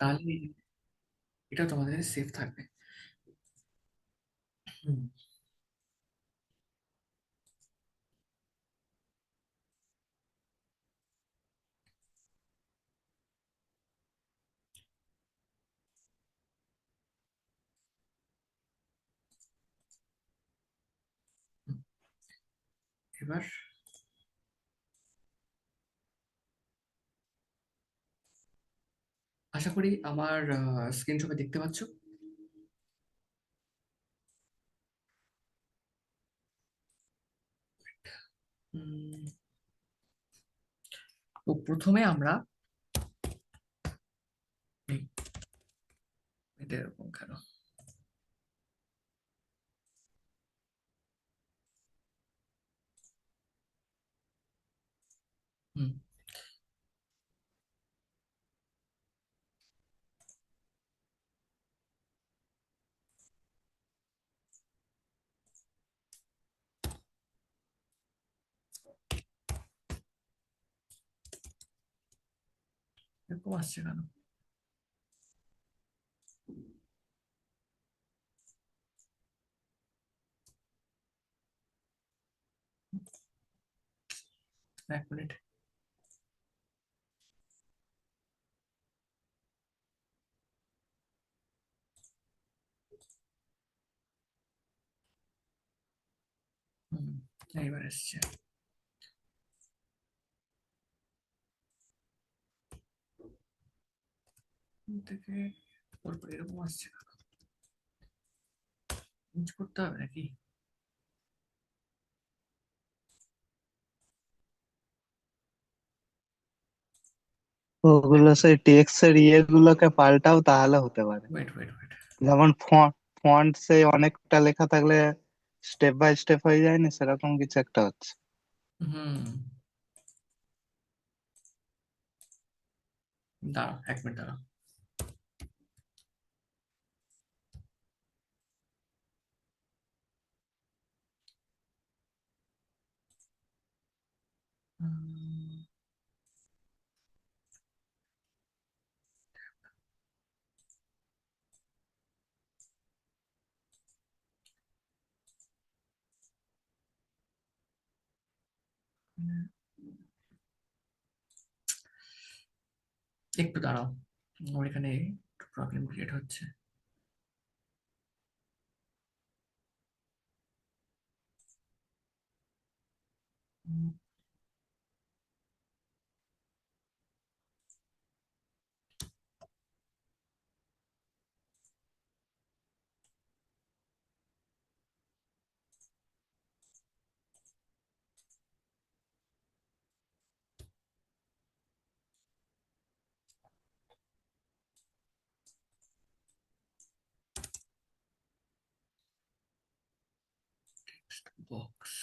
তাহলে এটা তোমাদের সেফ থাকবে। হুম, হুম। এবার আশা করি আমার স্ক্রিন সবাই দেখতে পাচ্ছ। উম, তো প্রথমে আমরা এই, এটা এরকম কেন? হুম, এরকম আসছে কেন? এক মিনিট। হুম, এইবার এসছে। থেকে পরপর এরকম আসছে কেন? চেঞ্জ করতে হবে নাকি? ওগুলো সেই টেক্সট এর ইয়েগুলোকে পাল্টাও, তাহলে হতে পারে। Wait wait wait. যেমন ফন্ট ফন্ট সেই অনেকটা লেখা থাকলে স্টেপ বাই স্টেপ হয়ে যায় না, সেরকম কিছু একটা হচ্ছে। হুম, দাঁড়াও, এক মিনিট দাঁড়াও। উম, একটু দাঁড়াও, আমার এখানে প্রবলেম ক্রিয়েট হচ্ছে। বক্স,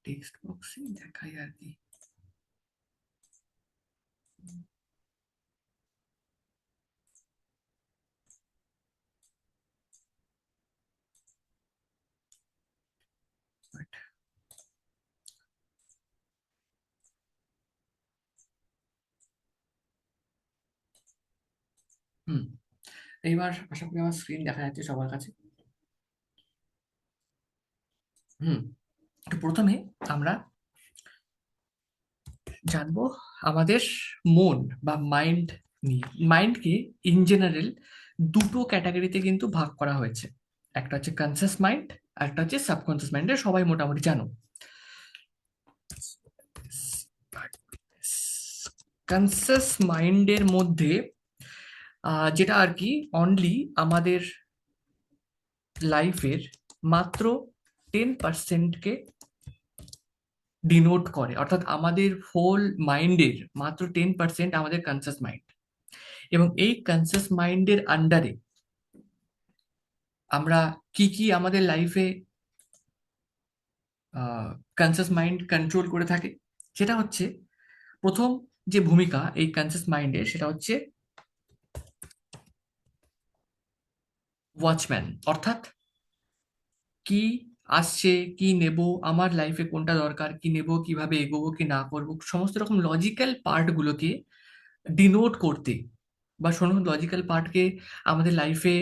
টেক্সট বক্সই দেখাই আর কি। Wait, হুম, এইবার আশা করি আমার স্ক্রিন দেখা যাচ্ছে সবার কাছে। হুম, তো প্রথমে আমরা জানবো আমাদের মন বা মাইন্ড নিয়ে। মাইন্ডকে ইন জেনারেল দুটো ক্যাটাগরিতে কিন্তু ভাগ করা হয়েছে। একটা হচ্ছে কনসিয়াস মাইন্ড, আর একটা হচ্ছে সাবকনসিয়াস মাইন্ড, সবাই মোটামুটি জানো। কনসিয়াস মাইন্ডের মধ্যে যেটা আর কি অনলি আমাদের লাইফের মাত্র 10%কে ডিনোট করে, অর্থাৎ আমাদের হোল মাইন্ডের মাত্র 10% আমাদের কনসিয়াস মাইন্ড। এবং এই কনসিয়াস মাইন্ডের আন্ডারে আমরা কি কি আমাদের লাইফে কনসিয়াস মাইন্ড কন্ট্রোল করে থাকে, সেটা হচ্ছে প্রথম যে ভূমিকা এই কনসিয়াস মাইন্ডের, সেটা হচ্ছে ওয়াচম্যান। অর্থাৎ কি আসছে, কি নেব, আমার লাইফে কোনটা দরকার, কি নেব, কিভাবে এগোবো কি না করবো, সমস্ত রকম লজিক্যাল পার্ট গুলোকে ডিনোট করতে বা লজিক্যাল পার্টকে আমাদের লাইফে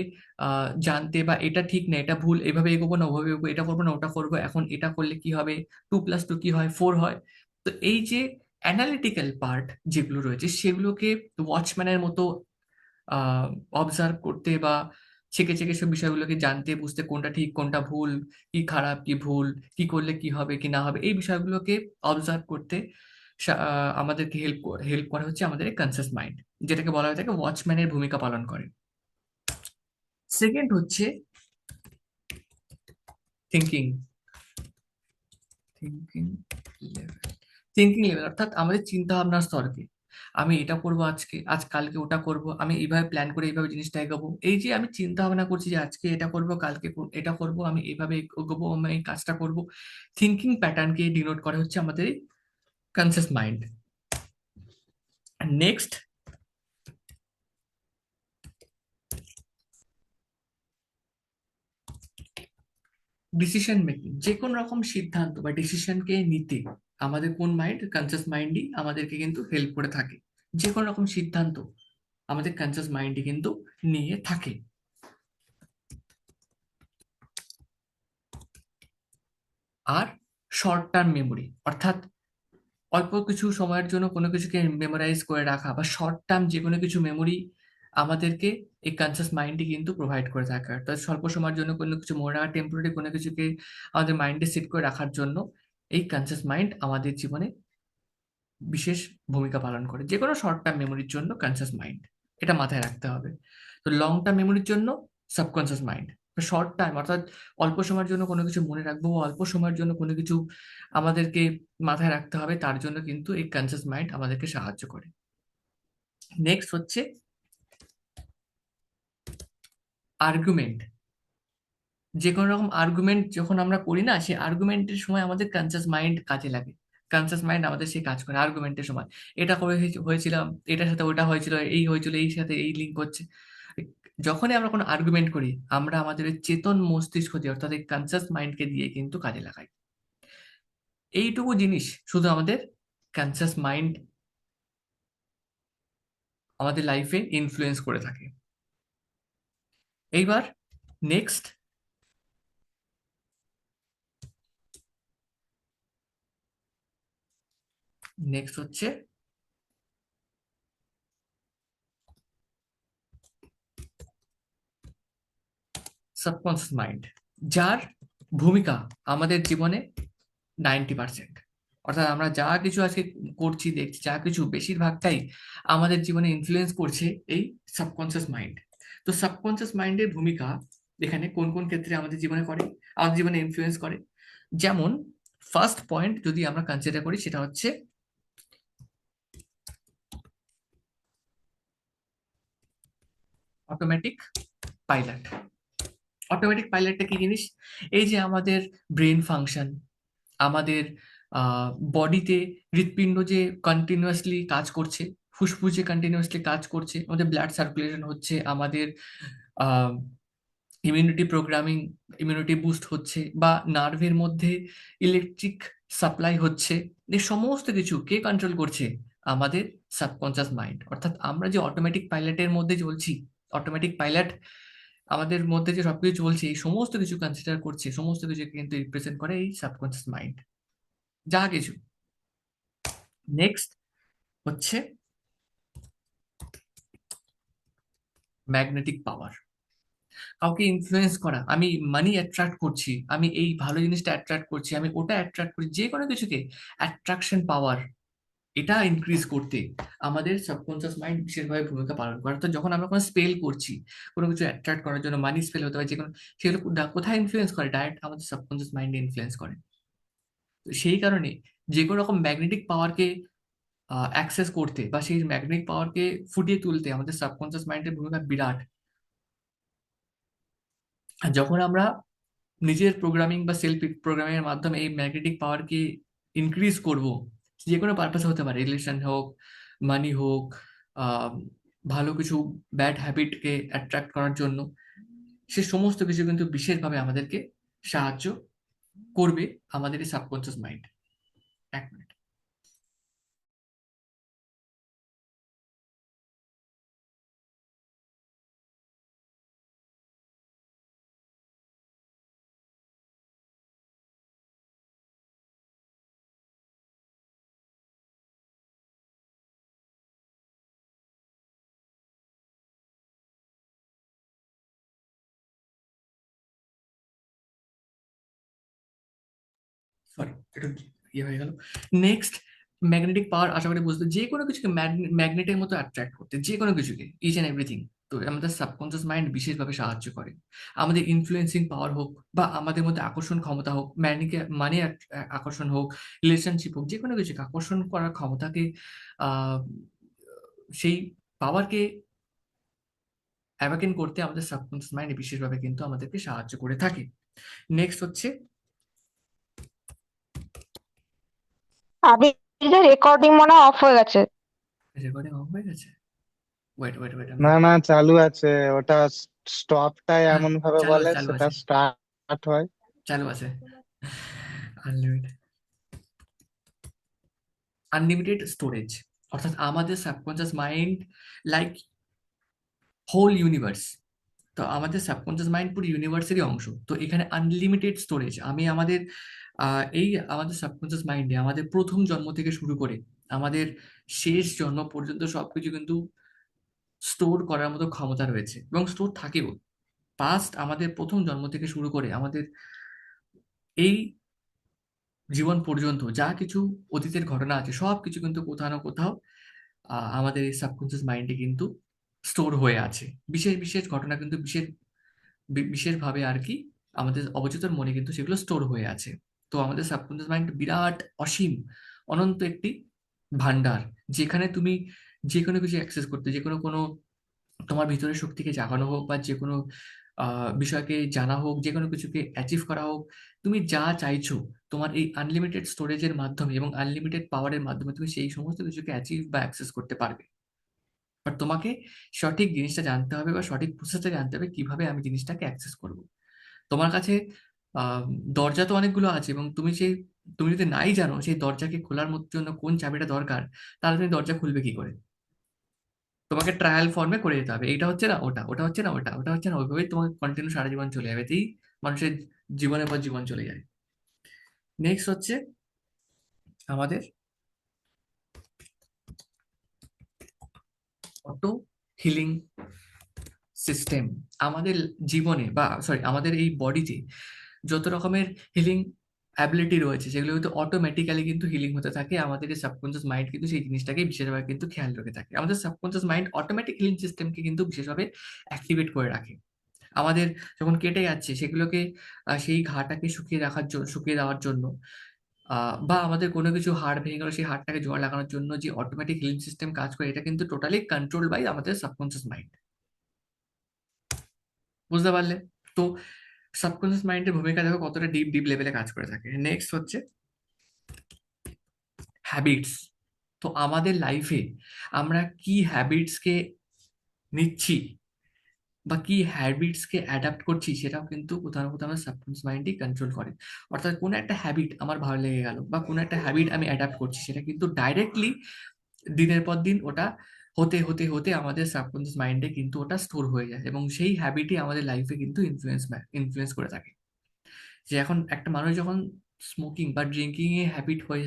জানতে, বা এটা ঠিক না এটা ভুল, এভাবে এগোবো না ওভাবে এগোবো, এটা করবো না ওটা করবো, এখন এটা করলে কি হবে, 2+2 কি হয়, 4 হয়। তো এই যে অ্যানালিটিক্যাল পার্ট যেগুলো রয়েছে সেগুলোকে ওয়াচম্যানের মতো অবজার্ভ করতে বা চেকে চেকে সব বিষয়গুলোকে জানতে বুঝতে, কোনটা ঠিক কোনটা ভুল, কি খারাপ কি ভুল, কি করলে কি হবে কি না হবে, এই বিষয়গুলোকে অবজার্ভ করতে আমাদেরকে হেল্প হেল্প করা হচ্ছে আমাদের কনসিয়াস মাইন্ড, যেটাকে বলা হয়ে থাকে ওয়াচম্যানের ভূমিকা পালন করে। সেকেন্ড হচ্ছে thinking thinking level. Thinking level অর্থাৎ আমাদের চিন্তা ভাবনার স্তরকে, আমি এটা করবো আজকে, আজ কালকে ওটা করব, আমি এইভাবে প্ল্যান করে এইভাবে জিনিসটা এগোবো, এই যে আমি চিন্তা ভাবনা করছি যে আজকে এটা করব কালকে এটা করব, আমি এইভাবে এগোবো, আমি এই কাজটা করব, থিঙ্কিং প্যাটার্নকে ডিনোট করা হচ্ছে আমাদের conscious mind. Next, decision making. যে কোনো রকম সিদ্ধান্ত বা ডিসিশনকে নিতে আমাদের কোন মাইন্ড, কনসিয়াস মাইন্ডই আমাদেরকে কিন্তু হেল্প করে থাকে। যে কোনো রকম সিদ্ধান্ত আমাদের কনসিয়াস মাইন্ডই কিন্তু নিয়ে থাকে। আর শর্ট টার্ম মেমোরি অর্থাৎ অল্প কিছু সময়ের জন্য কোনো কিছুকে মেমোরাইজ করে রাখা বা শর্ট টার্ম যে কোনো কিছু মেমোরি আমাদেরকে এই কনসিয়াস মাইন্ডই কিন্তু প্রোভাইড করে থাকে। অর্থাৎ স্বল্প সময়ের জন্য কোনো কিছু মনে রাখা, টেম্পোরারি কোনো কিছুকে আমাদের মাইন্ডে সেট করে রাখার জন্য এই কনসিয়াস মাইন্ড আমাদের জীবনে বিশেষ ভূমিকা পালন করে। যে কোনো শর্ট টার্ম মেমোরির জন্য কনসিয়াস মাইন্ড, এটা মাথায় রাখতে হবে। তো লং টার্ম মেমোরির জন্য সাবকনসিয়াস মাইন্ড। শর্ট টার্ম অর্থাৎ অল্প সময়ের জন্য কোনো কিছু মনে রাখবো, অল্প সময়ের জন্য কোনো কিছু আমাদেরকে মাথায় রাখতে হবে, তার জন্য কিন্তু এই কনসিয়াস মাইন্ড আমাদেরকে সাহায্য করে। নেক্সট হচ্ছে আর্গুমেন্ট। যে কোনো রকম আর্গুমেন্ট যখন আমরা করি না, সেই আর্গুমেন্টের সময় আমাদের কনসিয়াস মাইন্ড কাজে লাগে। কনসিয়াস মাইন্ড আমাদের সেই কাজ করে আর্গুমেন্টের সময়, এটা করে হয়েছিলাম, এটার সাথে ওটা হয়েছিল, এই হয়েছিল, এই সাথে এই লিঙ্ক হচ্ছে। যখনই আমরা কোনো আর্গুমেন্ট করি আমরা আমাদের ওই চেতন মস্তিষ্ক দিয়ে অর্থাৎ এই কনসিয়াস মাইন্ডকে দিয়ে কিন্তু কাজে লাগাই। এইটুকু জিনিস শুধু আমাদের কনসিয়াস মাইন্ড আমাদের লাইফে ইনফ্লুয়েন্স করে থাকে। এইবার নেক্সট, হচ্ছে সাবকনসিয়াস মাইন্ড, যার ভূমিকা আমাদের জীবনে 90%। অর্থাৎ আমরা যা কিছু আজকে করছি দেখছি যা কিছু বেশিরভাগটাই আমাদের জীবনে ইনফ্লুয়েন্স করছে এই সাবকনসিয়াস মাইন্ড। তো সাবকনসিয়াস মাইন্ডের ভূমিকা এখানে কোন কোন ক্ষেত্রে আমাদের জীবনে করে, আমাদের জীবনে ইনফ্লুয়েন্স করে। যেমন ফার্স্ট পয়েন্ট যদি আমরা কনসিডার করি সেটা হচ্ছে অটোমেটিক পাইলট। অটোমেটিক পাইলটটা কি জিনিস? এই যে আমাদের ব্রেন ফাংশন, আমাদের বডিতে হৃৎপিণ্ড যে কন্টিনিউয়াসলি কাজ করছে, ফুসফুসে কন্টিনিউয়াসলি কাজ করছে, আমাদের ব্লাড সার্কুলেশন হচ্ছে, আমাদের ইমিউনিটি প্রোগ্রামিং, ইমিউনিটি বুস্ট হচ্ছে, বা নার্ভের মধ্যে ইলেকট্রিক সাপ্লাই হচ্ছে, এই সমস্ত কিছু কে কন্ট্রোল করছে? আমাদের সাবকনসিয়াস মাইন্ড। অর্থাৎ আমরা যে অটোমেটিক পাইলটের মধ্যে চলছি, অটোমেটিক পাইলট আমাদের মধ্যে যে সবকিছু চলছে এই সমস্ত কিছু কনসিডার করছে, সমস্ত কিছু কিন্তু রিপ্রেজেন্ট করে এই সাবকনসিয়াস মাইন্ড, যা কিছু। নেক্সট হচ্ছে ম্যাগনেটিক পাওয়ার। কাউকে ইনফ্লুয়েন্স করা, আমি মানি অ্যাট্রাক্ট করছি, আমি এই ভালো জিনিসটা অ্যাট্রাক্ট করছি, আমি ওটা অ্যাট্রাক্ট করি, যে কোনো কিছুকে অ্যাট্রাকশন পাওয়ার, এটা ইনক্রিজ করতে আমাদের সাবকনসিয়াস মাইন্ড বিশেষভাবে ভূমিকা পালন করে। তো যখন আমরা কোনো স্পেল করছি, কোনো কিছু অ্যাট্রাক্ট করার জন্য, মানি স্পেল হতে পারে যে কোনো, সেগুলো কোথায় ইনফ্লুয়েন্স করে? ডাইরেক্ট আমাদের সাবকনসিয়াস মাইন্ডে ইনফ্লুয়েন্স করে। তো সেই কারণে যে কোনো রকম ম্যাগনেটিক পাওয়ারকে অ্যাক্সেস করতে বা সেই ম্যাগনেটিক পাওয়ারকে ফুটিয়ে তুলতে আমাদের সাবকনসিয়াস মাইন্ডের ভূমিকা বিরাট। আর যখন আমরা নিজের প্রোগ্রামিং বা সেলফ প্রোগ্রামিং এর মাধ্যমে এই ম্যাগনেটিক পাওয়ারকে ইনক্রিজ করব, যে কোনো পারপাস হতে পারে, রিলেশন হোক, মানি হোক, আহ, ভালো কিছু ব্যাড হ্যাবিটকে অ্যাট্রাক্ট করার জন্য, সে সমস্ত কিছু কিন্তু বিশেষভাবে আমাদেরকে সাহায্য করবে আমাদের এই সাবকনসিয়াস মাইন্ড। এক মিনিট। সরি, একটু ইয়ে হয়ে গেল। নেক্সট, ম্যাগনেটিক পাওয়ার, আশা করি বুঝতে, যে কোনো কিছুকে ম্যাগনেটের মতো অ্যাট্রাক্ট করতে, যে কোনো কিছুকে, ইচ অ্যান্ড এভরিথিং। তো আমাদের সাবকনসিয়াস মাইন্ড বিশেষভাবে সাহায্য করে। আমাদের ইনফ্লুয়েন্সিং পাওয়ার হোক, বা আমাদের মধ্যে আকর্ষণ ক্ষমতা হোক, মানি আকর্ষণ হোক, রিলেশনশিপ হোক, যে কোনো কিছুকে আকর্ষণ করার ক্ষমতাকে, আহ সেই পাওয়ারকে অ্যাওয়াকেন করতে আমাদের সাবকনসিয়াস মাইন্ড বিশেষভাবে কিন্তু আমাদেরকে সাহায্য করে থাকে। নেক্সট হচ্ছে, আবির, রেকর্ডিং মনে হয় অফ হয়ে গেছে। রেকর্ডিং অফ হয়ে গেছে। ওয়েট ওয়েট ওয়েট, না না, চালু আছে ওটা। স্টপটাই হ্যাঁ, এমন ভাবে চালু বলে আছে, চালু সেটা আছে, স্টার্ট হয়। চালু আছে। আনলিমিটেড, আনলিমিটেড স্টোরেজ, অর্থাৎ আমাদের subconscious mind like whole universe. তো আমাদের সাবকনসিয়াস মাইন্ড পুরো ইউনিভার্সেরই অংশ। তো এখানে আনলিমিটেড স্টোরেজ, আমি আমাদের এই আমাদের সাবকনসিয়াস মাইন্ডে আমাদের প্রথম জন্ম থেকে শুরু করে আমাদের শেষ জন্ম পর্যন্ত সবকিছু কিন্তু স্টোর করার মতো ক্ষমতা রয়েছে, এবং স্টোর থাকেও। পাস্ট, আমাদের প্রথম জন্ম থেকে শুরু করে আমাদের এই জীবন পর্যন্ত যা কিছু অতীতের ঘটনা আছে, সব কিছু কিন্তু কোথাও না কোথাও আমাদের এই সাবকনসিয়াস মাইন্ডে কিন্তু স্টোর হয়ে আছে। বিশেষ বিশেষ ঘটনা কিন্তু বিশেষভাবে আর কি আমাদের অবচেতন মনে কিন্তু সেগুলো স্টোর হয়ে আছে। তো আমাদের সাবকনসিয়াস মাইন্ড বিরাট, অসীম, অনন্ত একটি ভান্ডার, যেখানে তুমি যে কোনো কিছু অ্যাক্সেস করতে, যে কোনো কোনো তোমার ভিতরের শক্তিকে জাগানো হোক, বা যে কোনো বিষয়কে জানা হোক, যে কোনো কিছুকে অ্যাচিভ করা হোক, তুমি যা চাইছো, তোমার এই আনলিমিটেড স্টোরেজের মাধ্যমে এবং আনলিমিটেড পাওয়ারের মাধ্যমে তুমি সেই সমস্ত কিছুকে অ্যাচিভ বা অ্যাক্সেস করতে পারবে। বাট তোমাকে সঠিক জিনিসটা জানতে হবে, বা সঠিক প্রসেসটা জানতে হবে কিভাবে আমি জিনিসটাকে অ্যাক্সেস করব। তোমার কাছে আহ, দরজা তো অনেকগুলো আছে, এবং তুমি যদি নাই জানো সেই দরজাকে খোলার জন্য কোন চাবিটা দরকার, তাহলে তুমি দরজা খুলবে কি করে? তোমাকে ট্রায়াল ফর্মে করে যেতে হবে, এইটা হচ্ছে না ওটা, ওটা হচ্ছে না ওটা, ওটা হচ্ছে না, ওইভাবেই তোমাকে কন্টিনিউ সারা জীবন চলে যাবে। এতেই মানুষের জীবনের পর জীবন চলে যায়। নেক্সট হচ্ছে আমাদের অটো হিলিং সিস্টেম। আমাদের জীবনে, বা সরি, আমাদের এই বডিতে যত রকমের হিলিং অ্যাবিলিটি রয়েছে, সেগুলো কিন্তু অটোমেটিক্যালি কিন্তু হিলিং হতে থাকে। আমাদের এই সাবকনসিয়াস মাইন্ড কিন্তু সেই জিনিসটাকে বিশেষভাবে কিন্তু খেয়াল রেখে থাকে। আমাদের সাবকনসিয়াস মাইন্ড অটোমেটিক হিলিং সিস্টেমকে কিন্তু বিশেষভাবে অ্যাক্টিভেট করে রাখে। আমাদের যখন কেটে যাচ্ছে সেগুলোকে, সেই ঘাটাকে শুকিয়ে রাখার জন্য, শুকিয়ে দেওয়ার জন্য, বা আমাদের কোনো কিছু হাড় ভেঙে গেলো সেই হাড়টাকে জোড়া লাগানোর জন্য যে অটোমেটিক হিলিং সিস্টেম কাজ করে, এটা কিন্তু টোটালি কন্ট্রোল বাই আমাদের সাবকনসিয়াস মাইন্ড। বুঝতে পারলে? তো সাবকনসিয়াস মাইন্ডের ভূমিকা দেখো কতটা ডিপ ডিপ লেভেলে কাজ করে থাকে। নেক্সট হচ্ছে হ্যাবিটস। তো আমাদের লাইফে আমরা কি হ্যাবিটসকে নিচ্ছি, বা কি হ্যাবিটসকে অ্যাডাপ্ট করছি, সেটাও কিন্তু কোথাও না কোথাও আমার সাবকনসিয়াস মাইন্ডই কন্ট্রোল করে। অর্থাৎ কোনো একটা হ্যাবিট আমার ভালো লেগে গেল, বা কোনো একটা হ্যাবিট আমি অ্যাডাপ্ট করছি, সেটা কিন্তু ডাইরেক্টলি দিনের পর দিন ওটা হতে হতে হতে আমাদের সাবকনসিয়াস মাইন্ডে কিন্তু ওটা স্টোর হয়ে যায়, এবং সেই হ্যাবিটই আমাদের লাইফে কিন্তু ইনফ্লুয়েন্স করে থাকে। যে এখন একটা মানুষ যখন স্মোকিং বা ড্রিঙ্কিং এ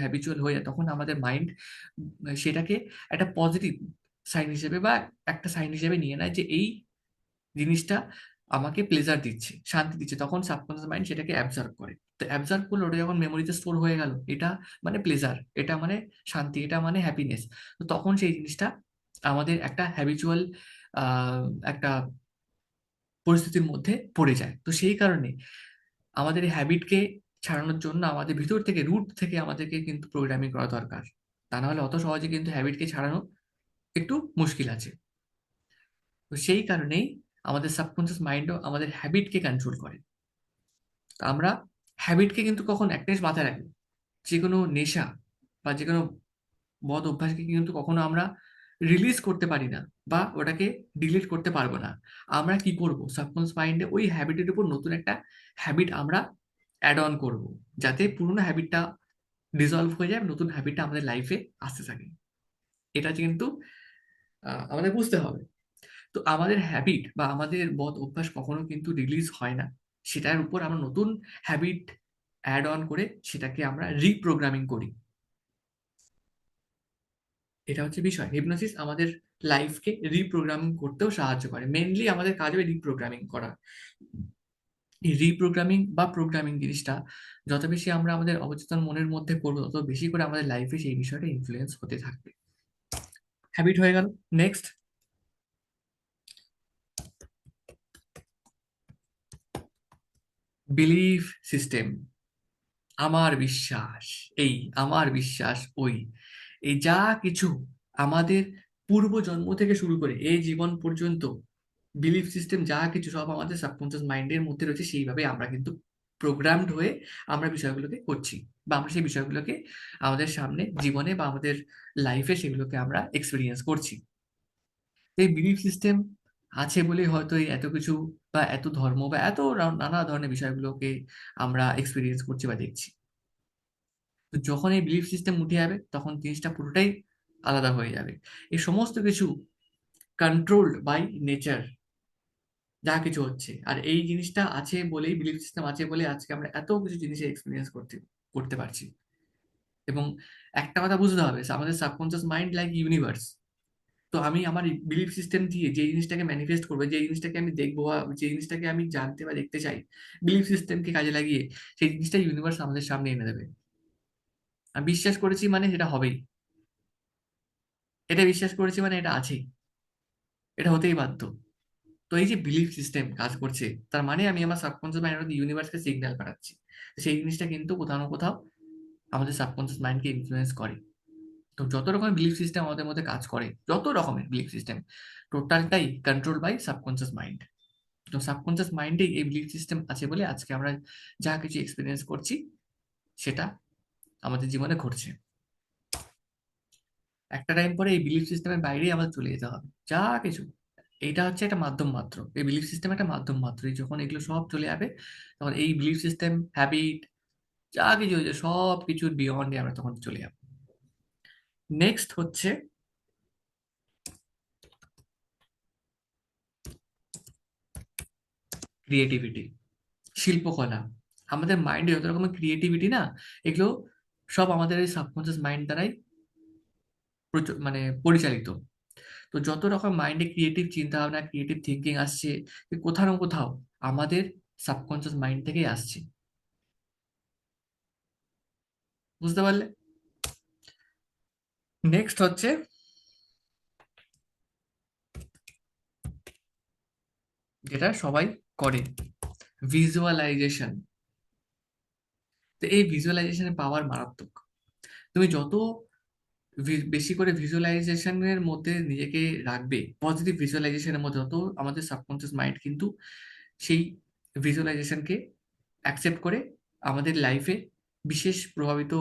হ্যাবিচুয়াল হয়ে যায়, তখন আমাদের মাইন্ড সেটাকে একটা পজিটিভ সাইন হিসেবে, বা একটা সাইন হিসেবে নিয়ে নেয় যে এই জিনিসটা আমাকে প্লেজার দিচ্ছে, শান্তি দিচ্ছে। তখন সাবকনসিয়াস মাইন্ড সেটাকে অ্যাবজর্ব করে। তো অ্যাবজর্ব করলে ওটা যখন মেমোরিতে স্টোর হয়ে গেল, এটা মানে প্লেজার, এটা মানে শান্তি, এটা মানে হ্যাপিনেস। তো তখন সেই জিনিসটা আমাদের একটা হ্যাবিচুয়াল একটা পরিস্থিতির মধ্যে পড়ে যায়। তো সেই কারণে আমাদের এই হ্যাবিটকে ছাড়ানোর জন্য আমাদের ভিতর থেকে, রুট থেকে আমাদেরকে কিন্তু প্রোগ্রামিং করা দরকার। তা না হলে অত সহজে কিন্তু হ্যাবিটকে ছাড়ানো একটু মুশকিল আছে। তো সেই কারণেই আমাদের সাবকনসিয়াস মাইন্ডও আমাদের হ্যাবিটকে কন্ট্রোল করে। তো আমরা হ্যাবিটকে কিন্তু কখন একটা জিনিস মাথায় রাখি, যে কোনো নেশা বা যে কোনো বদ অভ্যাসকে কিন্তু কখনো আমরা রিলিজ করতে পারি না, বা ওটাকে ডিলিট করতে পারবো না। আমরা কি করব, সাবকনসিয়াস মাইন্ডে ওই হ্যাবিটের উপর নতুন একটা হ্যাবিট আমরা অ্যাড অন করব, যাতে পুরোনো হ্যাবিটটা ডিসলভ হয়ে যায়, নতুন হ্যাবিটটা আমাদের লাইফে আসতে থাকে। এটা কিন্তু আমাদের বুঝতে হবে। তো আমাদের হ্যাবিট বা আমাদের বদ অভ্যাস কখনো কিন্তু রিলিজ হয় না, সেটার উপর আমরা নতুন হ্যাবিট অ্যাড অন করে সেটাকে আমরা রিপ্রোগ্রামিং করি। এটা হচ্ছে বিষয়, হিপনোসিস আমাদের লাইফকে রিপ্রোগ্রামিং করতেও সাহায্য করে। মেনলি আমাদের কাজ হবে রিপ্রোগ্রামিং করা। এই রিপ্রোগ্রামিং বা প্রোগ্রামিং জিনিসটা যত বেশি আমরা আমাদের অবচেতন মনের মধ্যে করবো, তত বেশি করে আমাদের লাইফে সেই বিষয়টা ইনফ্লুয়েন্স হতে থাকবে। হ্যাবিট হয়ে গেল। Next, belief system. আমার বিশ্বাস এই, আমার বিশ্বাস ওই, এই যা কিছু আমাদের পূর্ব জন্ম থেকে শুরু করে এই জীবন পর্যন্ত বিলিফ সিস্টেম যা কিছু সব আমাদের সাবকনসিয়াস মাইন্ডের মধ্যে রয়েছে, সেইভাবে আমরা কিন্তু প্রোগ্রামড হয়ে আমরা বিষয়গুলোকে করছি, বা আমরা সেই বিষয়গুলোকে আমাদের সামনে জীবনে বা আমাদের লাইফে সেগুলোকে আমরা এক্সপিরিয়েন্স করছি। এই বিলিফ সিস্টেম আছে বলে হয়তো এই এত কিছু বা এত ধর্ম বা এত নানা ধরনের বিষয়গুলোকে আমরা এক্সপিরিয়েন্স করছি বা দেখছি। তো যখন এই বিলিফ সিস্টেম উঠে যাবে, তখন জিনিসটা পুরোটাই আলাদা হয়ে যাবে। এই সমস্ত কিছু কন্ট্রোলড বাই নেচার, যা কিছু হচ্ছে। আর এই জিনিসটা আছে বলেই, বিলিফ সিস্টেম আছে বলে আজকে আমরা এত কিছু জিনিসের এক্সপিরিয়েন্স করতে করতে পারছি। এবং একটা কথা বুঝতে হবে, আমাদের সাবকনসিয়াস মাইন্ড লাইক ইউনিভার্স। তো আমি আমার বিলিফ সিস্টেম দিয়ে যে জিনিসটাকে ম্যানিফেস্ট করবো, যে জিনিসটাকে আমি দেখবো বা যে জিনিসটাকে আমি জানতে বা দেখতে চাই, বিলিফ সিস্টেমকে কাজে লাগিয়ে সেই জিনিসটা ইউনিভার্স আমাদের সামনে এনে দেবে। আমি বিশ্বাস করেছি মানে সেটা হবেই, এটা বিশ্বাস করেছি মানে এটা আছেই, এটা হতেই বাধ্য। তো এই যে বিলিফ সিস্টেম কাজ করছে, তার মানে আমি আমার সাবকনসিয়াস মাইন্ড ইউনিভার্সকে সিগন্যাল পাঠাচ্ছি। সেই জিনিসটা কিন্তু কোথাও না কোথাও আমাদের সাবকনসিয়াস মাইন্ডকে ইনফ্লুয়েন্স করে। তো যত রকমের বিলিফ সিস্টেম আমাদের মধ্যে কাজ করে, যত রকমের বিলিফ সিস্টেম, টোটালটাই কন্ট্রোল বাই সাবকনসিয়াস মাইন্ড। তো সাবকনসিয়াস মাইন্ডেই এই বিলিফ সিস্টেম আছে বলে আজকে আমরা যা কিছু এক্সপিরিয়েন্স করছি সেটা আমাদের জীবনে ঘটছে। একটা টাইম পরে এই বিলিফ সিস্টেমের বাইরেই আমাদের চলে যেতে হবে যা কিছু। এইটা হচ্ছে একটা মাধ্যম মাত্র, এই বিলিফ সিস্টেম একটা মাধ্যম মাত্র। এই যখন এগুলো সব চলে যাবে, তখন এই বিলিফ সিস্টেম, হ্যাবিট, যা কিছু হয়েছে সব কিছুর বিয়ন্ডে আমরা তখন চলে যাবো। নেক্সট হচ্ছে ক্রিয়েটিভিটি, শিল্পকলা। আমাদের মাইন্ডে যত রকমের ক্রিয়েটিভিটি না, এগুলো সব আমাদের এই সাবকনসিয়াস মাইন্ড দ্বারাই মানে পরিচালিত। তো যত রকম মাইন্ডে ক্রিয়েটিভ চিন্তা ভাবনা, ক্রিয়েটিভ থিঙ্কিং আসছে, এ কোথাও না কোথাও আমাদের সাবকনসিয়াস মাইন্ড থেকেই আসছে। বুঝতে পারলে? নেক্সট হচ্ছে যেটা সবাই করে, ভিজুয়ালাইজেশন। তো এই ভিজুয়ালাইজেশনের পাওয়ার মারাত্মক। তুমি যত বেশি করে ভিজুয়ালাইজেশনের মধ্যে নিজেকে রাখবে, পজিটিভ ভিজুয়ালাইজেশনের মধ্যে, তত আমাদের সাবকনসিয়াস মাইন্ড কিন্তু সেই ভিজুয়ালাইজেশনকে অ্যাকসেপ্ট করে আমাদের লাইফে বিশেষ প্রভাবিত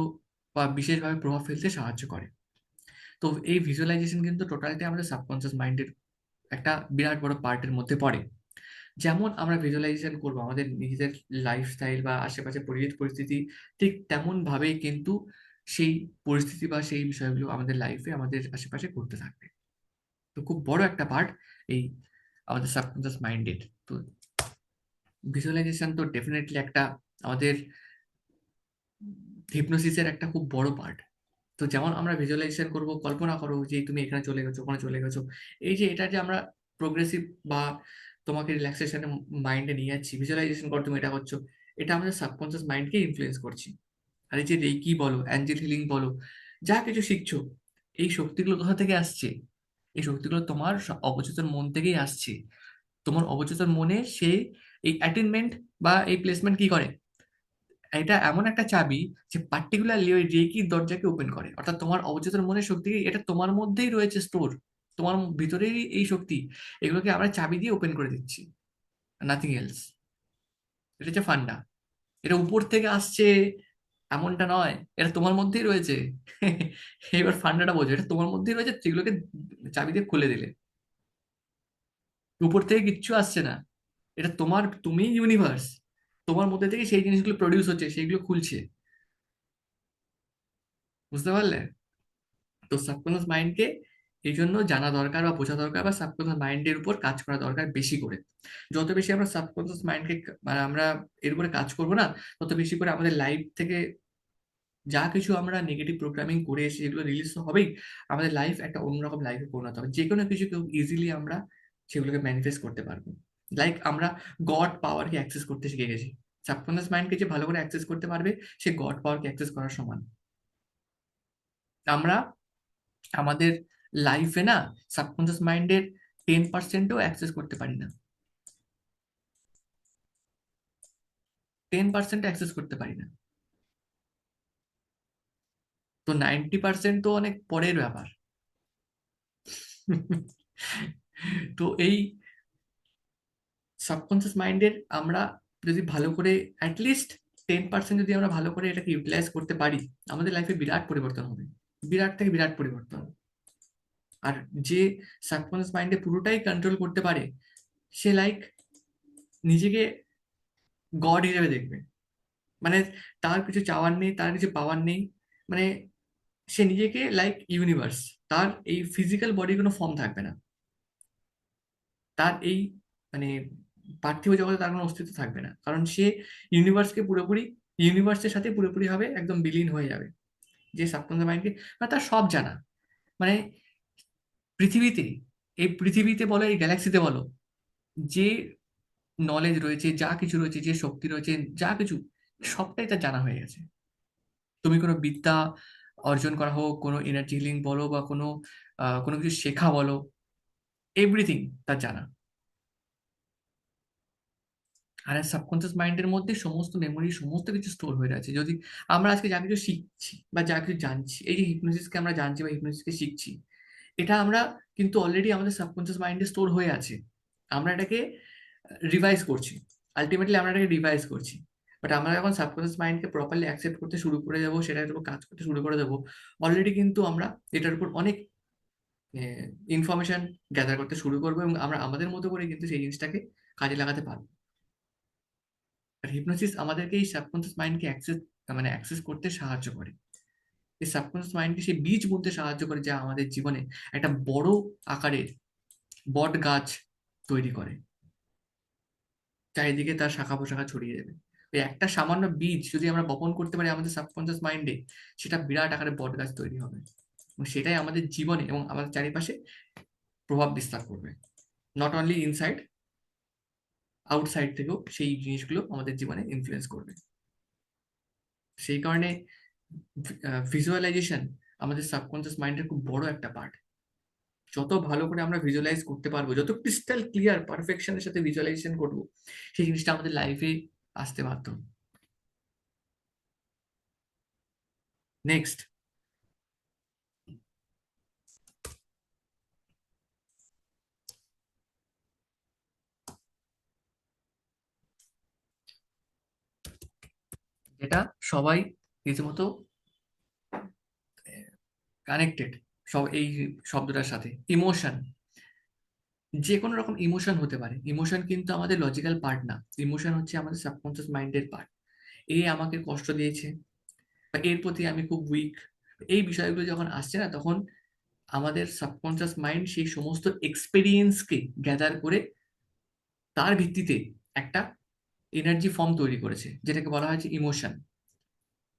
বা বিশেষভাবে প্রভাব ফেলতে সাহায্য করে। তো এই ভিজুয়ালাইজেশন কিন্তু টোটালিটি আমাদের সাবকনসিয়াস মাইন্ডের একটা বিরাট বড় পার্টের মধ্যে পড়ে। যেমন আমরা ভিজুয়ালাইজেশন করবো আমাদের নিজেদের লাইফস্টাইল বা আশেপাশে পরিবেশ পরিস্থিতি, ঠিক তেমন ভাবেই কিন্তু সেই পরিস্থিতি বা সেই বিষয়গুলো আমাদের লাইফে আমাদের আশেপাশে ঘটতে থাকবে। তো খুব বড় একটা পার্ট এই আমাদের সাবকনসিয়াস মাইন্ডের। তো ভিজুয়ালাইজেশন তো ডেফিনেটলি একটা আমাদের হিপনোসিসের একটা খুব বড় পার্ট। তো যেমন আমরা ভিজুয়ালাইজেশন করব, কল্পনা করো যে তুমি এখানে চলে গেছো, ওখানে চলে গেছো। এই যে এটা যে আমরা প্রোগ্রেসিভ বা তোমাকে রিল্যাক্সেশনে মাইন্ডে নিয়ে যাচ্ছি, ভিজুয়ালাইজেশন করো তুমি এটা করছো, এটা আমাদের সাবকনসিয়াস মাইন্ডকে ইনফ্লুয়েন্স করছি। আর এই যে রেকি বলো, অ্যাঞ্জেল হিলিং বলো, যা কিছু শিখছো, এই শক্তিগুলো কোথা থেকে আসছে? এই শক্তিগুলো তোমার অবচেতন মন থেকেই আসছে। তোমার অবচেতন মনে সে এই অ্যাটেনমেন্ট বা এই প্লেসমেন্ট কি করে, এটা এমন একটা চাবি যে পার্টিকুলারলি ওই রেকির দরজাকে ওপেন করে। অর্থাৎ তোমার অবচেতন মনের শক্তি, এটা তোমার মধ্যেই রয়েছে স্টোর, তোমার ভিতরেই এই শক্তি, এগুলোকে আমরা চাবি দিয়ে ওপেন করে দিচ্ছি, নাথিং এলস। এটা হচ্ছে ফান্ডা। এটা উপর থেকে আসছে এমনটা নয়, এটা তোমার মধ্যেই রয়েছে। এবার ফান্ডাটা বোঝো, এটা তোমার মধ্যেই রয়েছে, সেগুলোকে চাবি দিয়ে খুলে দিলে। উপর থেকে কিচ্ছু আসছে না, এটা তোমার, তুমি ইউনিভার্স, তোমার মধ্যে থেকে সেই জিনিসগুলো প্রডিউস হচ্ছে, সেইগুলো খুলছে। বুঝতে পারলে? তো সাবকনশিয়াস মাইন্ডকে এই জন্য জানা দরকার বা বোঝা দরকার, বা সাবকনশিয়াস মাইন্ডের উপর কাজ করা দরকার বেশি করে। যত বেশি আমরা সাবকনশিয়াস মাইন্ডকে মানে আমরা এর উপরে কাজ করবো না, তত বেশি করে আমাদের লাইফ থেকে যা কিছু আমরা নেগেটিভ প্রোগ্রামিং করে এসে যেগুলো রিলিজ তো হবেই, আমাদের লাইফ একটা অন্যরকম লাইফে পরিণত হবে। যে কোনো কিছু কেউ ইজিলি আমরা সেগুলোকে ম্যানিফেস্ট করতে পারবো। লাইক আমরা গড পাওয়ারকে অ্যাক্সেস করতে শিখে গেছি। সাবকনশিয়াস মাইন্ডকে যে ভালো করে অ্যাক্সেস করতে পারবে, সে গড পাওয়ারকে অ্যাক্সেস করার সমান। আমরা আমাদের লাইফে না সাবকনশিয়াস মাইন্ডের 10%ও অ্যাক্সেস করতে পারি না। 10% অ্যাক্সেস করতে পারি না। তো 90% তো অনেক পরের ব্যাপার। তো এই সাবকনশিয়াস মাইন্ডের আমরা যদি ভালো করে অ্যাটলিস্ট 10% যদি আমরা ভালো করে এটাকে ইউটিলাইজ করতে পারি, আমাদের লাইফে বিরাট পরিবর্তন হবে। বিরাট থেকে বিরাট পরিবর্তন। আর যে সাবকনশিয়াস মাইন্ডে পুরোটাই কন্ট্রোল করতে পারে, সে লাইক নিজেকে গড হিসেবে দেখবে। মানে তার কিছু চাওয়ার নেই, তার কিছু পাওয়ার নেই। মানে সে নিজেকে লাইক ইউনিভার্স। তার এই ফিজিক্যাল বডির কোনো ফর্ম থাকবে না। তার এই মানে পার্থিব জগতে তার কোনো অস্তিত্ব থাকবে না, কারণ সে ইউনিভার্সকে পুরোপুরি, ইউনিভার্সের সাথে পুরোপুরি ভাবে একদম বিলীন হয়ে যাবে। যে সাবকনশিয়াস মাইন্ডকে মানে তার সব জানা, মানে পৃথিবীতে, এই পৃথিবীতে বলো, এই গ্যালাক্সিতে বলো, যে নলেজ রয়েছে, যা কিছু রয়েছে, যে শক্তি রয়েছে, যা কিছু, সবটাই তার জানা হয়ে গেছে। তুমি কোনো বিদ্যা অর্জন করা হোক, কোনো এনার্জি হিলিং বলো, বা কোনো কিছু শেখা বলো, এভরিথিং তার জানা। আর সাবকনসিয়াস মাইন্ডের মধ্যে সমস্ত মেমোরি, সমস্ত কিছু স্টোর হয়ে আছে। যদি আমরা আজকে যা কিছু শিখছি বা যা কিছু জানছি, এই যে হিপনোসিসকে আমরা জানছি বা হিপনোসিসকে শিখছি, এটা আমরা কিন্তু অলরেডি আমাদের সাবকনসিয়াস মাইন্ডে স্টোর হয়ে আছে। আমরা এটাকে রিভাইজ করছি। আলটিমেটলি আমরা এটাকে রিভাইজ করছি। বাট আমরা যখন সাবকনসিয়াস মাইন্ডকে প্রপারলি অ্যাকসেপ্ট করতে শুরু করে দেবো, সেটার উপর কাজ করতে শুরু করে দেবো, অলরেডি কিন্তু আমরা এটার উপর অনেক ইনফরমেশন গ্যাদার করতে শুরু করবো, এবং আমরা আমাদের মতো করে কিন্তু সেই জিনিসটাকে কাজে লাগাতে পারবো। আর হিপনোসিস আমাদেরকে এই সাবকনসিয়াস মাইন্ডকে অ্যাক্সেস করতে সাহায্য করে। এই সাবকনসিয়াস মাইন্ডকে সেই বীজ বুনতে সাহায্য করে, যা আমাদের জীবনে একটা বড় আকারের বট গাছ তৈরি করে, চারিদিকে তার শাখা প্রশাখা ছড়িয়ে দেবে। ওই একটা সামান্য বীজ যদি আমরা বপন করতে পারি আমাদের সাবকনসিয়াস মাইন্ডে, সেটা বিরাট আকারে বট গাছ তৈরি হবে, এবং সেটাই আমাদের জীবনে এবং আমাদের চারিপাশে প্রভাব বিস্তার করবে। নট অনলি ইনসাইড, আউটসাইড থেকেও সেই জিনিসগুলো আমাদের জীবনে ইনফ্লুয়েন্স করবে। সেই কারণে ভিজুয়ালাইজেশন আমাদের সাবকনসিয়াস মাইন্ডের খুব বড় একটা পার্ট। যত ভালো করে আমরা ভিজুয়ালাইজ করতে পারবো, যত ক্রিস্টাল ক্লিয়ার পারফেকশনের সাথে ভিজুয়ালাইজেশন করবো, সেই জিনিসটা আমাদের লাইফে আসতে বাধ্য। নেক্সট, যেটা সবাই রীতিমতো কানেক্টেড, সব এই শব্দটার সাথে, ইমোশন। যে কোনো রকম ইমোশন হতে পারে। ইমোশন কিন্তু আমাদের লজিক্যাল পার্ট না। ইমোশন হচ্ছে আমাদের সাবকনসিয়াস মাইন্ডের পার্ট। এ আমাকে কষ্ট দিয়েছে, বা এর প্রতি আমি খুব উইক, এই বিষয়গুলো যখন আসছে না, তখন আমাদের সাবকনসিয়াস মাইন্ড সেই সমস্ত এক্সপেরিয়েন্সকে গ্যাদার করে তার ভিত্তিতে একটা এনার্জি ফর্ম তৈরি করেছে, যেটাকে বলা হয়েছে ইমোশন।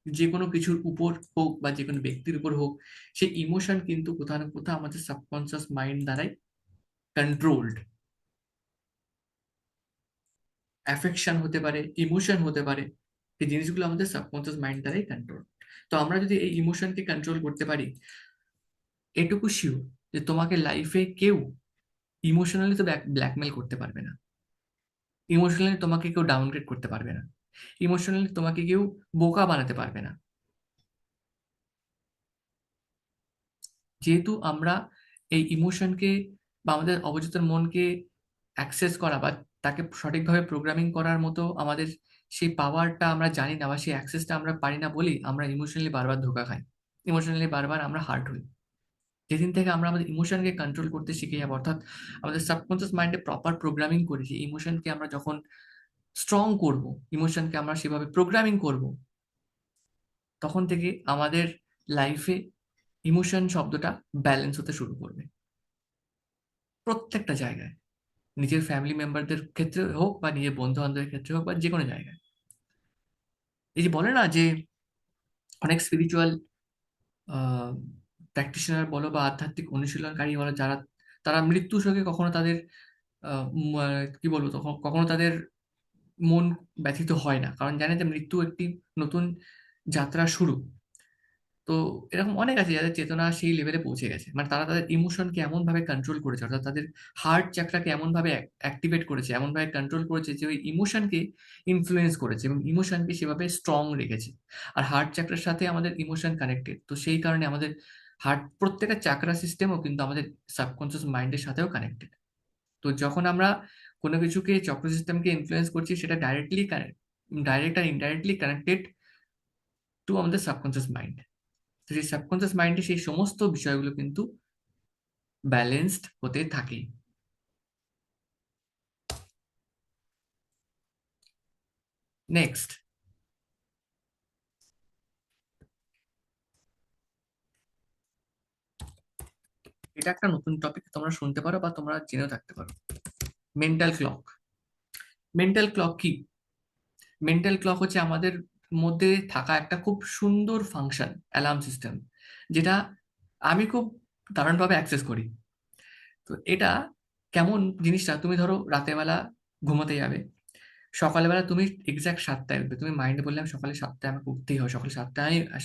যে কোনো কিছুর উপর হোক বা যে কোনো ব্যক্তির উপর হোক, সেই ইমোশন কিন্তু কোথাও না কোথাও আমাদের সাবকনসিয়াস মাইন্ড দ্বারাই কন্ট্রোলড। অ্যাফেকশন হতে পারে, ইমোশন হতে পারে, এই জিনিসগুলো আমাদের সাবকনসিয়াস মাইন্ড দ্বারাই কন্ট্রোল। তো আমরা যদি এই ইমোশনকে কন্ট্রোল করতে পারি, এটুকু শিওর যে তোমাকে লাইফে কেউ ইমোশনালি তো ব্ল্যাকমেল করতে পারবে না। ইমোশনালি তোমাকে কেউ ডাউনগ্রেড করতে পারবে না। ইমোশনালি তোমাকে কেউ বোকা বানাতে পারবে না। যেহেতু আমরা এই ইমোশনকে বা আমাদের অবচেতন মনকে অ্যাক্সেস করা বা তাকে সঠিকভাবে প্রোগ্রামিং করার মতো আমাদের সেই পাওয়ারটা আমরা জানি না, বা সেই অ্যাক্সেসটা আমরা পারি না বলেই আমরা ইমোশনালি বারবার ধোঁকা খাই। ইমোশনালি বারবার আমরা হার্ট হই। যেদিন থেকে আমরা আমাদের ইমোশনকে কন্ট্রোল করতে শিখে যাবো, অর্থাৎ আমাদের সাবকনসিয়াস মাইন্ডে প্রপার প্রোগ্রামিং করেছি, ইমোশনকে আমরা যখন স্ট্রং করব, ইমোশনকে আমরা সেভাবে প্রোগ্রামিং করব, তখন থেকে আমাদের লাইফে ইমোশন শব্দটা ব্যালেন্স হতে শুরু করবে প্রত্যেকটা জায়গায়, নিজের ফ্যামিলি মেম্বারদের ক্ষেত্রে হোক বা নিজের বন্ধু বান্ধবের ক্ষেত্রে হোক বা যে কোনো জায়গায়। এই যে বলে না যে অনেক স্পিরিচুয়াল প্র্যাকটিশনার বলো বা আধ্যাত্মিক অনুশীলনকারী বলো, যারা তারা মৃত্যুর সঙ্গে কখনো তাদের কি বলবো, তখন কখনো তাদের মন ব্যথিত হয় না, কারণ জানে যে মৃত্যু একটি নতুন যাত্রা শুরু। তো এরকম অনেক আছে যাদের চেতনা সেই লেভেলে পৌঁছে গেছে, মানে তারা তাদের ইমোশনকে এমন ভাবে কন্ট্রোল করেছে, অর্থাৎ তাদের হার্ট চাকরাকে এমন ভাবে অ্যাক্টিভেট করেছে, এমন ভাবে কন্ট্রোল করেছে যে ওই ইমোশনকে ইনফ্লুয়েন্স করেছে এবং ইমোশনকে সেভাবে স্ট্রং রেখেছে। আর হার্ট চাকরার সাথে আমাদের ইমোশন কানেক্টেড, তো সেই কারণে আমাদের হার্ট প্রত্যেকটা চাকরা সিস্টেমও কিন্তু আমাদের সাবকনসিয়াস মাইন্ডের সাথেও কানেক্টেড। তো যখন আমরা কোনো কিছুকে চক্র সিস্টেমকে ইনফ্লুয়েন্স করছি, সেটা ডাইরেক্ট আর ইনডাইরেক্টলি কানেক্টেড টু আমাদের সাবকনসিয়াস মাইন্ড। তো সেই সাবকনসিয়াস মাইন্ডে সেই সমস্ত বিষয়গুলো কিন্তু ব্যালেন্সড হতে থাকে। নেক্সট, এটা একটা নতুন টপিক, তোমরা শুনতে পারো বা তোমরা জেনেও থাকতে পারো। Mental clock. মেন্টাল ক্লক কি? মেন্টাল ক্লক হচ্ছে আমাদের মধ্যে থাকা একটা খুব সুন্দর ফাংশন, অ্যালার্ম সিস্টেম, যেটা আমি খুব দারুণভাবে অ্যাক্সেস করি। তো এটা কেমন জিনিসটা, তুমি ধরো রাতের বেলা ঘুমোতে যাবে, সকালবেলা তুমি এক্সাক্ট 7টায় উঠবে, তুমি মাইন্ডে বললে আমি সকালে 7টায় আমাকে উঠতেই হবে, সকালে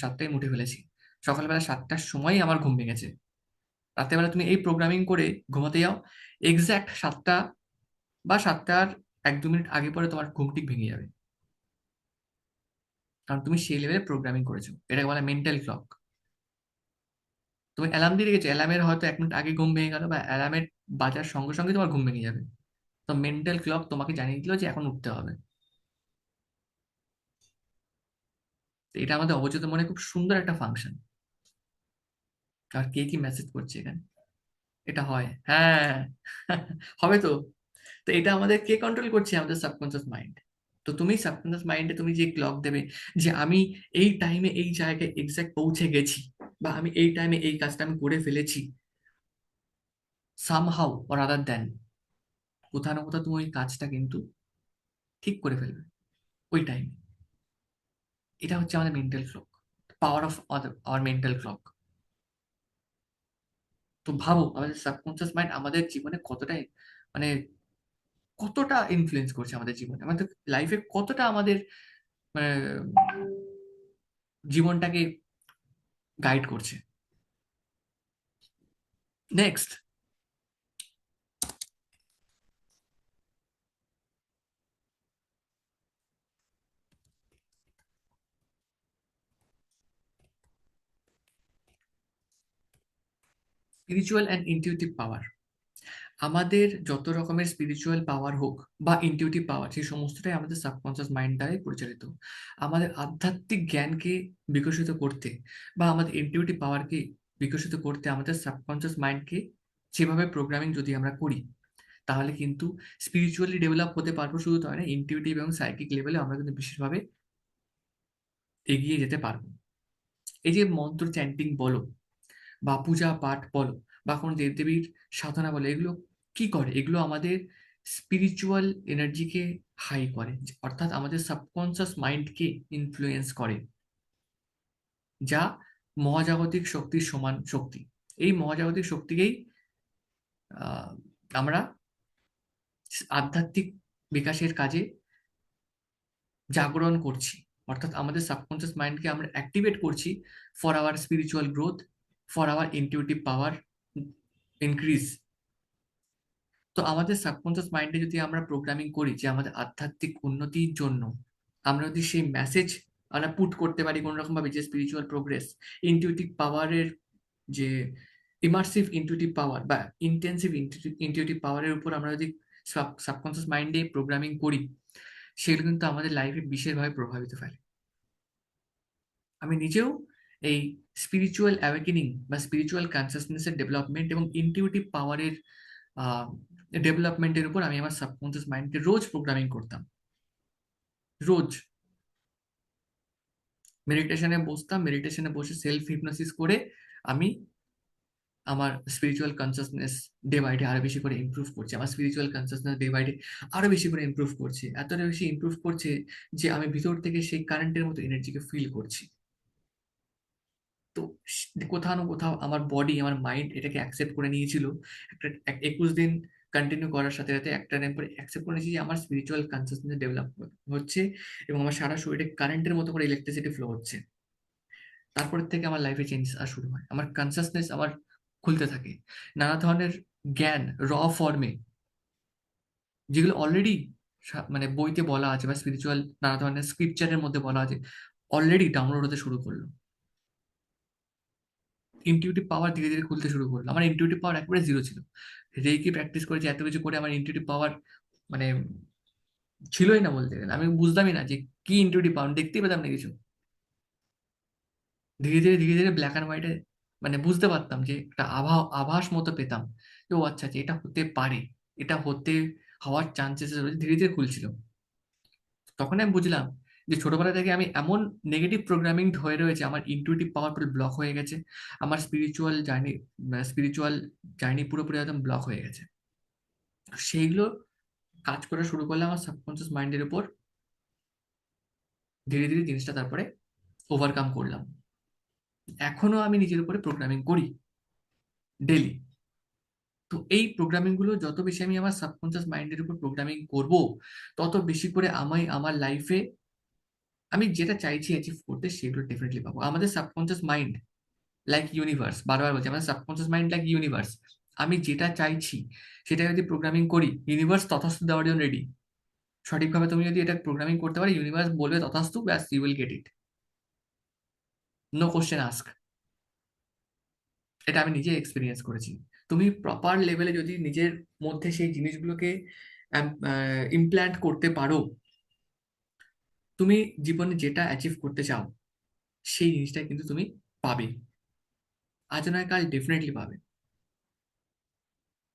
7টায় উঠে ফেলেছি, সকালবেলা 7টার সময় আমার ঘুম ভেঙেছে। রাতের বেলা তুমি এই প্রোগ্রামিং করে ঘুমাতে যাও, এক্সাক্ট 7টা বা 7টার 1-2 মিনিট আগে পরে তোমার ঘুম ঠিক ভেঙে যাবে, কারণ তুমি সেই লেভেলে প্রোগ্রামিং করেছো। এটাকে বলে মেন্টাল ক্লক। তুমি অ্যালার্ম দিয়ে রেখেছো, অ্যালার্মের হয়তো 1 মিনিট আগে ঘুম ভেঙে গেল বা অ্যালার্মের বাজার সঙ্গে সঙ্গে তোমার ঘুম ভেঙে যাবে, তো মেন্টাল ক্লক তোমাকে জানিয়ে দিল যে এখন উঠতে হবে। তো এটা আমাদের অবচেতন মনে খুব সুন্দর একটা ফাংশন। আর কে কি মেসেজ করছে এখানে? এটা হয়, হ্যাঁ। হবে তো। তো এটা আমাদের কে কন্ট্রোল করছে? আমাদের সাবকনসিয়াস মাইন্ড। তো তুমি সাবকনসিয়াস মাইন্ডে তুমি যে ক্লক দেবে যে আমি এই টাইমে এই জায়গায় এক্সাক্ট পৌঁছে গেছি, বা আমি এই টাইমে এই কাজটা আমি করে ফেলেছি, সামহাউ অর আদার দেন, কোথাও না কোথাও তুমি ওই কাজটা কিন্তু ঠিক করে ফেলবে ওই টাইমে। এটা হচ্ছে আমাদের mental clock, power of our mental clock. তো ভাবো আমাদের সাবকনসিয়াস মাইন্ড আমাদের জীবনে কতটা, মানে কতটা ইনফ্লুয়েন্স করছে আমাদের জীবনে, আমাদের লাইফে কতটা আমাদের মানে জীবনটাকে গাইড করছে। নেক্সট, স্পিরিচুয়াল অ্যান্ড ইনটিউটিভ পাওয়ার। আমাদের যত রকমের স্পিরিচুয়াল পাওয়ার হোক বা ইনটিউটিভ পাওয়ার, সেই সমস্তটাই আমাদের সাবকনসিয়াস মাইন্ড দ্বারাই পরিচালিত। আমাদের আধ্যাত্মিক জ্ঞানকে বিকশিত করতে বা আমাদের ইনটিউটিভ পাওয়ারকে বিকশিত করতে আমাদের সাবকনসিয়াস মাইন্ডকে সেভাবে প্রোগ্রামিং যদি আমরা করি, তাহলে কিন্তু স্পিরিচুয়ালি ডেভেলপ হতে পারবো, শুধু তাই না, ইনটিউটিভ এবং সাইকিক লেভেলে আমরা কিন্তু বিশেষভাবে এগিয়ে যেতে পারবো। এই যে মন্ত্র চ্যান্টিং বলো বা পূজা পাঠ বলো বা কোনো দেবদেবীর সাধনা বলো, এগুলো কি করে? এগুলো আমাদের স্পিরিচুয়াল এনার্জিকে হাই করে, অর্থাৎ আমাদের সাবকনসিয়াস মাইন্ডকে ইনফ্লুয়েন্স করে, যা মহাজাগতিক শক্তির সমান শক্তি। এই মহাজাগতিক শক্তিকেই আহ, আমরা আধ্যাত্মিক বিকাশের কাজে জাগরণ করছি, অর্থাৎ আমাদের সাবকনসিয়াস মাইন্ডকে আমরা অ্যাক্টিভেট করছি for our spiritual growth, for our intuitive power increase. তো আমাদের সাবকনসিয়াস মাইন্ডে যদি আমরা প্রোগ্রামিং করি যে আমাদের আধ্যাত্মিক উন্নতির জন্য, আমরা যদি সেই মেসেজ আমরা পুট করতে পারি কোনো রকম ভাবে, যে স্পিরিচুয়াল প্রোগ্রেস, ইনটিউটিভ পাওয়ারের যে ইমার্সিভ ইনটিউটিভ পাওয়ার বা ইন্টেন্সিভ ইনটিউটিভ পাওয়ারের উপর আমরা যদি সাবকনসিয়াস মাইন্ডে প্রোগ্রামিং করি, সেগুলো কিন্তু আমাদের লাইফে বিশেষভাবে প্রভাবিত ফেলে। আমি নিজেও এই স্পিরিচুয়াল অ্যাওয়েকেনিং বা স্পিরিচুয়াল কনসিয়াসনেসের ডেভেলপমেন্ট এবং ইনটিউটিভ পাওয়ারের ডেভেলপমেন্টের উপর আমি আমার সাবকনসিয়াস মাইন্ডকে রোজ প্রোগ্রামিং করতাম। রোজ মেডিটেশনে বসতাম, মেডিটেশনে বসে সেলফ হিপনোসিস করে আমি আমার spiritual consciousness day by day আরো বেশি করে ইমপ্রুভ করছে, আমার spiritual consciousness day by day আরো বেশি করে ইমপ্রুভ করছে, এতটা বেশি ইমপ্রুভ করছে যে আমি ভিতর থেকে সেই কারেন্টের মতো এনার্জিকে ফিল করছি। তো কোথাও না কোথাও আমার বডি, আমার মাইন্ড এটাকে অ্যাকসেপ্ট করে নিয়েছিল। একটা 21 দিন কন্টিনিউ করার সাথে সাথে একটা টাইম পরে অ্যাকসেপ্ট করে নিয়েছি যে আমার স্পিরিচুয়াল কনসাসনেস ডেভেলপ হচ্ছে এবং আমার সারা শরীরে কারেন্টের মতো করে ইলেকট্রিসিটি ফ্লো হচ্ছে। তারপর থেকে আমার লাইফে চেঞ্জ আসা শুরু হয়, আমার কনসাসনেস আমার খুলতে থাকে। নানা ধরনের জ্ঞান র ফর্মে, যেগুলো অলরেডি মানে বইতে বলা আছে বা স্পিরিচুয়াল নানা ধরনের স্ক্রিপচারের মধ্যে বলা আছে, অলরেডি ডাউনলোড হতে শুরু করলো। ইনটিউটিভ পাওয়ার ধীরে ধীরে খুলতে শুরু করলো। আমার ইনটিউটিভ পাওয়ার একেবারে জিরো ছিল। রেকি প্র্যাকটিস করেছি, এত কিছু করে আমার ইনটিউটিভ পাওয়ার মানে ছিলই না বলতে গেলে। আমি বুঝতামই না যে কি ইনটিউটিভ পাওয়ার, দেখতেই পেতাম না কিছু। ধীরে ধীরে ব্ল্যাক অ্যান্ড হোয়াইটে মানে বুঝতে পারতাম, যে একটা আভাস মতো পেতাম যে ও আচ্ছা আচ্ছা এটা হতে পারে, এটা হওয়ার চান্সেস রয়েছে। ধীরে ধীরে খুলছিল। তখন আমি বুঝলাম যে ছোটবেলা থেকে আমি এমন নেগেটিভ প্রোগ্রামিং হয়ে রয়েছে, আমার ইনটুইটিভ পাওয়ার পুরো ব্লক হয়ে গেছে, আমার স্পিরিচুয়াল জার্নি পুরোপুরি একদম ব্লক হয়ে গেছে। সেইগুলো কাজ করা শুরু করলাম আমার সাবকনসিয়াস মাইন্ডের উপর। ধীরে ধীরে জিনিসটা তারপরে ওভারকাম করলাম। এখনো আমি নিজের উপরে প্রোগ্রামিং করি ডেলি। তো এই প্রোগ্রামিং গুলো যত বেশি আমি আমার সাবকনসিয়াস মাইন্ডের উপর প্রোগ্রামিং করব, তত বেশি করে আমি আমার লাইফে আমি যেটা চাইছি অ্যাচিভ করতে সেগুলো ডেফিনেটলি পাবো। আমাদের সাবকনসিয়াস মাইন্ড লাইক ইউনিভার্স, বারবার বলছি আমাদের সাবকনসিয়াস মাইন্ড লাইক ইউনিভার্স। আমি যেটা চাইছি সেটা যদি প্রোগ্রামিং করি, ইউনিভার্স তথাস্তু দেওয়ার জন্য রেডি। সঠিকভাবে তুমি যদি এটা প্রোগ্রামিং করতে পারো, ইউনিভার্স বলবে তথাস্তু, ব্যাস you will get it, no question ask. এটা আমি নিজে এক্সপিরিয়েন্স করেছি। তুমি প্রপার লেভেলে যদি নিজের মধ্যে সেই জিনিসগুলোকে ইমপ্ল্যান্ট করতে পারো, তুমি জীবনে যেটা অ্যাচিভ করতে চাও সেই জিনিসটা কিন্তু তুমি পাবে। আজ নয় কাল ডেফিনেটলি পাবে,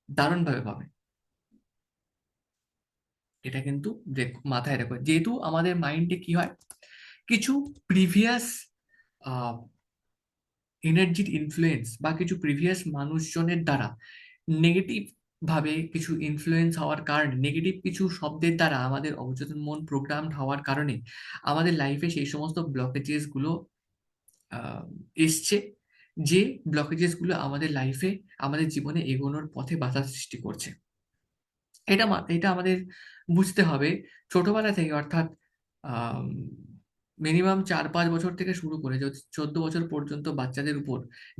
দারুণ ভাবে পাবে। এটা কিন্তু মাথায় রাখো, যেহেতু আমাদের মাইন্ডে কি হয়, কিছু প্রিভিয়াস এনার্জির ইনফ্লুয়েন্স বা কিছু প্রিভিয়াস মানুষজনের দ্বারা নেগেটিভ ভাবে কিছু ইনফ্লুয়েন্স হওয়ার কারণে, নেগেটিভ কিছু শব্দের দ্বারা আমাদের অবচেতন মন প্রোগ্রামড হওয়ার কারণে আমাদের লাইফে সেই সমস্ত ব্লকেজেস গুলো এসছে, যে ব্লকেজেস গুলো আমাদের লাইফে, আমাদের জীবনে এগোনোর পথে বাধা সৃষ্টি করছে। এটা আমাদের বুঝতে হবে ছোটবেলা থেকে, অর্থাৎ মিনিমাম 4-5 বছর থেকে শুরু করে যদি 14 বছর পর্যন্ত বাচ্চাদের উপর